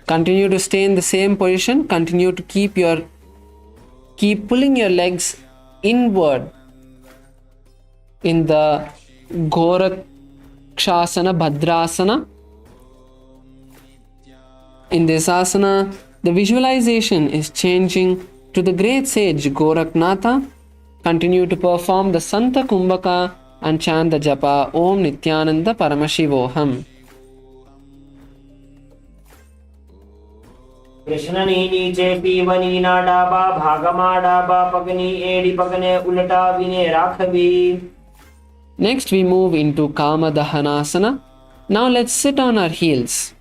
Continue to stay in the same position. Continue to keep pulling your legs inward in the Gorakshasana, Bhadrasana. In this asana, the visualization is changing to the great sage Goraknatha. Continue to perform the Santa Kumbhaka and chant the japa Om Nithyananda Paramashivoham. कृष्णनी नीचे पीवनी ना डाबा भागमा डाबा पगनी एड़ी पगने उलटा विने राखवी. Next we move into Kama Dahanasana. Now let's sit on our heels.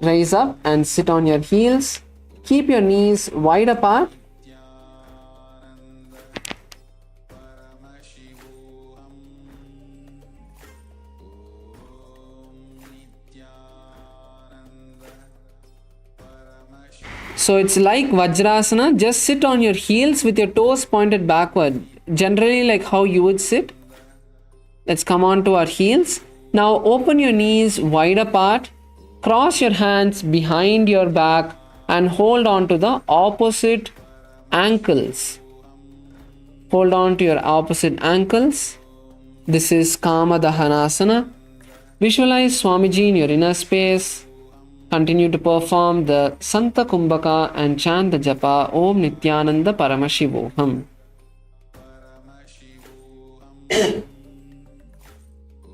Rise up and sit on your heels. Keep your knees wide apart. So it's like Vajrasana. Just sit on your heels with your toes pointed backward. Generally like how you would sit. Let's come on to our heels. Now open your knees wide apart. Cross your hands behind your back and hold on to the opposite ankles. Hold on to your opposite ankles. This is Kama Dahanasana. Visualize Swamiji in your inner space. Continue to perform the Santa Kumbhaka and chant the japa Om Nithyananda Paramashivoham.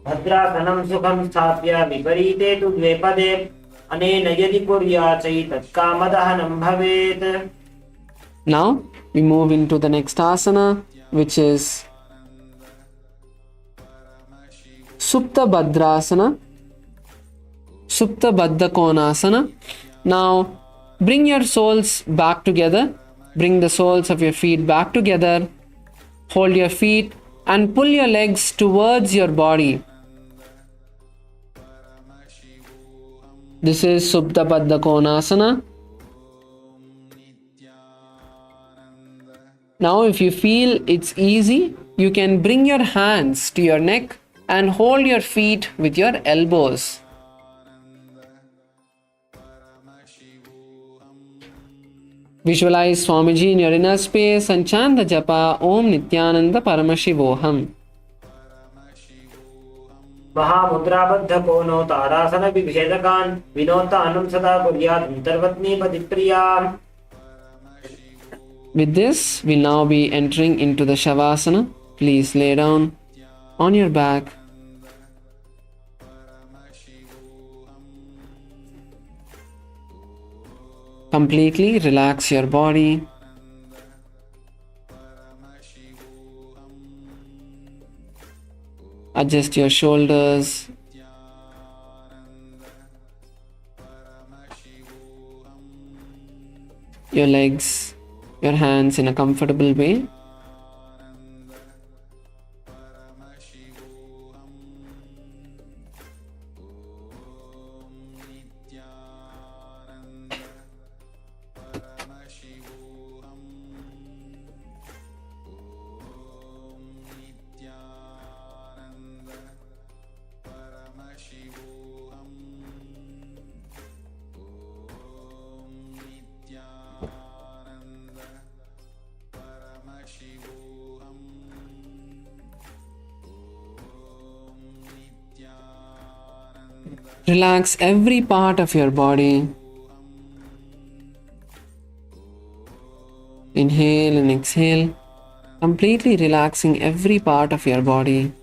भद्रासनं सुखं स्थाप्य विपरीते तु द्वेपदे अनेन यदि कुर्याचैतत् कामदहनं भवेत्. Now we move into the next asana, which is Supta Bhadrasana, Supta Baddha Konasana. Now bring your soles back together. Bring the soles of your feet back together. Hold your feet and pull your legs towards your body. This is Supta Baddha Konasana. Now if you feel it's easy, you can bring your hands to your neck and hold your feet with your elbows. Visualize Swamiji in your inner space and chant the japa Om Nithyananda Paramashivoham. महामुद्राबद्ध कोनो ताड़ासन विभेदकान् विनोतानं सदा कुर्यात् अंतर्वत्नी पतिप्रिया. With this, we'll now be entering into the Shavasana. Please lay down on your back. Completely relax your body. Adjust your shoulders. Your legs, your hands in a comfortable way. Relax every part of your body. Inhale and exhale, completely relaxing every part of your body.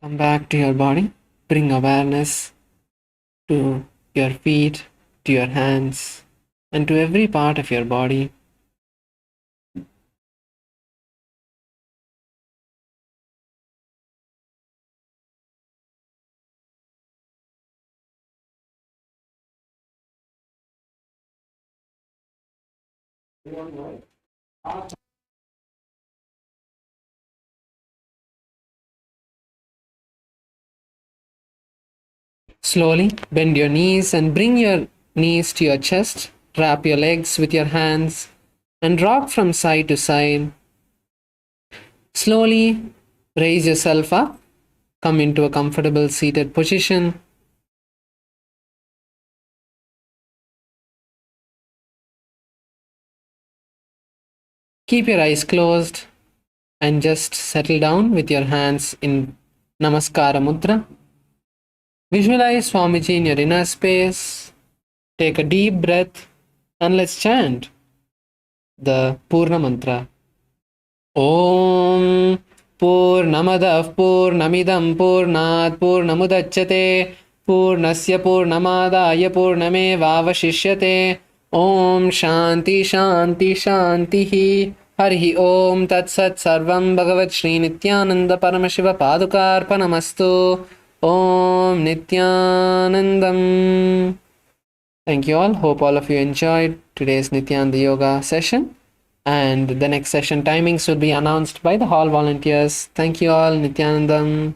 Come back to your body. Bring awareness to your feet, to your hands, and to every part of your body. Slowly bend your knees and bring your knees to your chest. Wrap your legs with your hands and rock from side to side. Slowly raise yourself up. Come into a comfortable seated position. Keep your eyes closed and just settle down with your hands in Namaskara Mudra. Visualize Swamiji in your inner space. Take a deep breath and let's chant the Purna Mantra. Om Purnamadah Purnamidam Purnat Purnamudachyate Purnasya Purnamadaya Purnamevavashishyate Om Shanti Shanti Shantihi Harihi Om Tat Sat Sarvam Bhagavat Shri Nithyananda Paramashiva Padukarpanamastu Om Nithyanandam. Thank you all. Hope all of you enjoyed today's Nithyananda Yoga session. And the next session timings will be announced by the hall volunteers. Thank you all. Nithyanandam.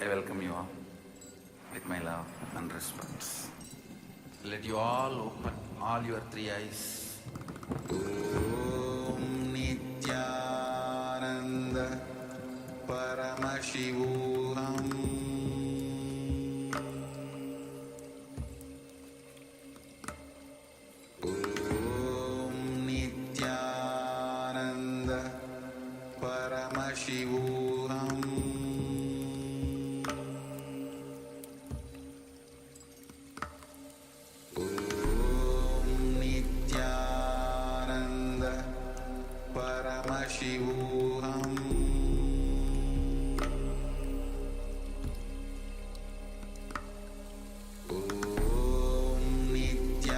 I welcome you all with my love and respect. Let you all open all your three eyes. Om Nithyananda Paramashivoham. Om परमशिवोऽहम् ॐ नित्यानन्द परमशिवोऽहम् ॐ नित्यानन्द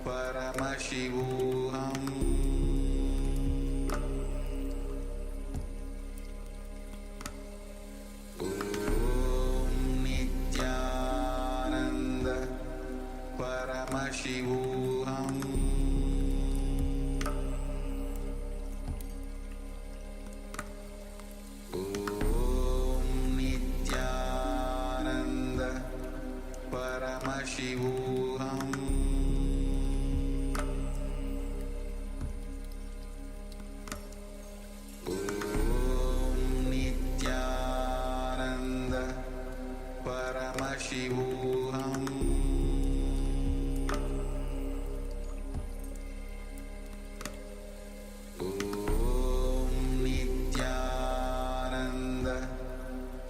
परमशिवोऽहम् ॐ नित्यानन्द परमशिवोऽहम् ॐ नित्यानन्द परमशिवोऽहम् ॐ नित्यानन्द परमशिवोऽहम् ॐ नित्यानन्द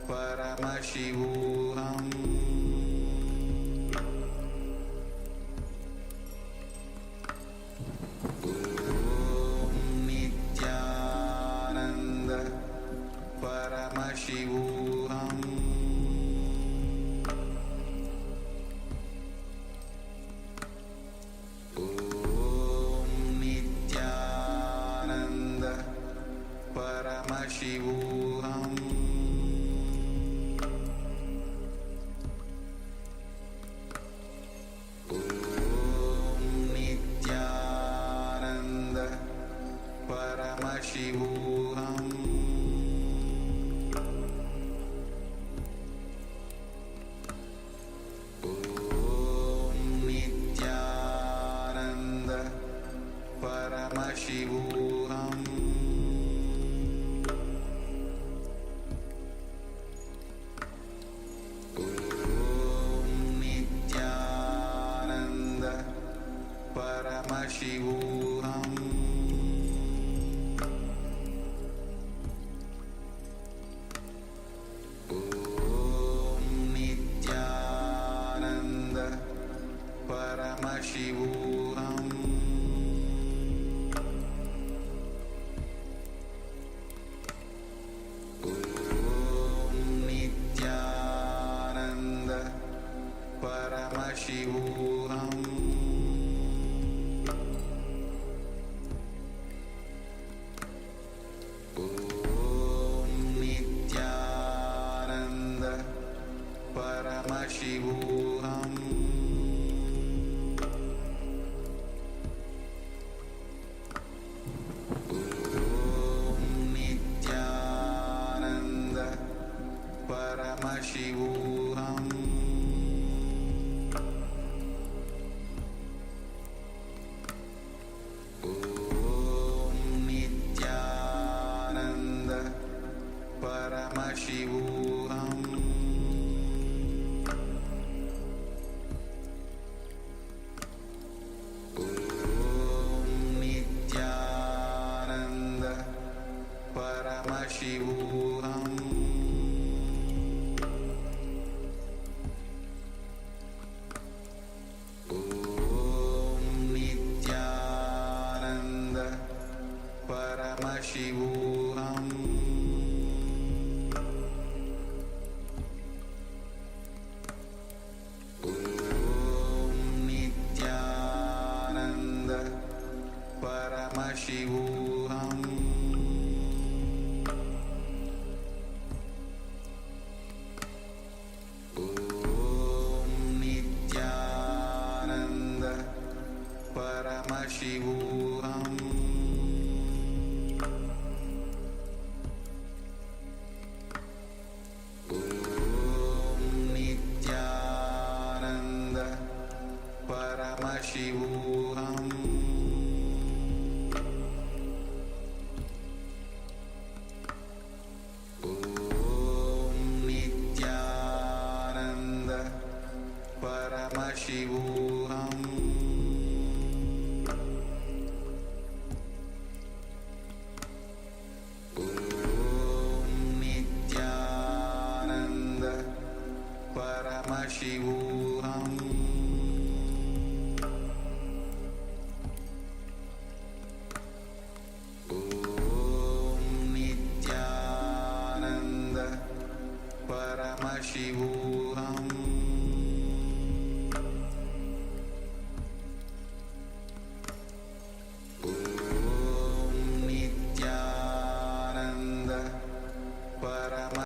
परमशिवोऽहम् ॐ नित्यानन्द परमशिवोऽहम् ॐ नित्यानन्द परमशिवोऽहम् ॐ नित्यानन्द परमशिवोऽहम् ॐ नित्यानन्द परमशिवोऽहम् ॐ नित्यानन्द परमशिवोऽहम् ॐ नित्यानन्द परमशिवोऽहम् ॐ नित्यानन्द परमशिवोऽहम् ॐ नित्यानन्द परमशिवोऽहम् ॐ नित्यानन्द परमशिवोऽहम् ॐ नित्यानन्द परमशिवोऽहम् ॐ नित्यानन्द परमशिवोऽहम् ॐ नित्यानन्द परमशिवोऽहम् ॐ नित्यानन्द परमशिवोऽहम्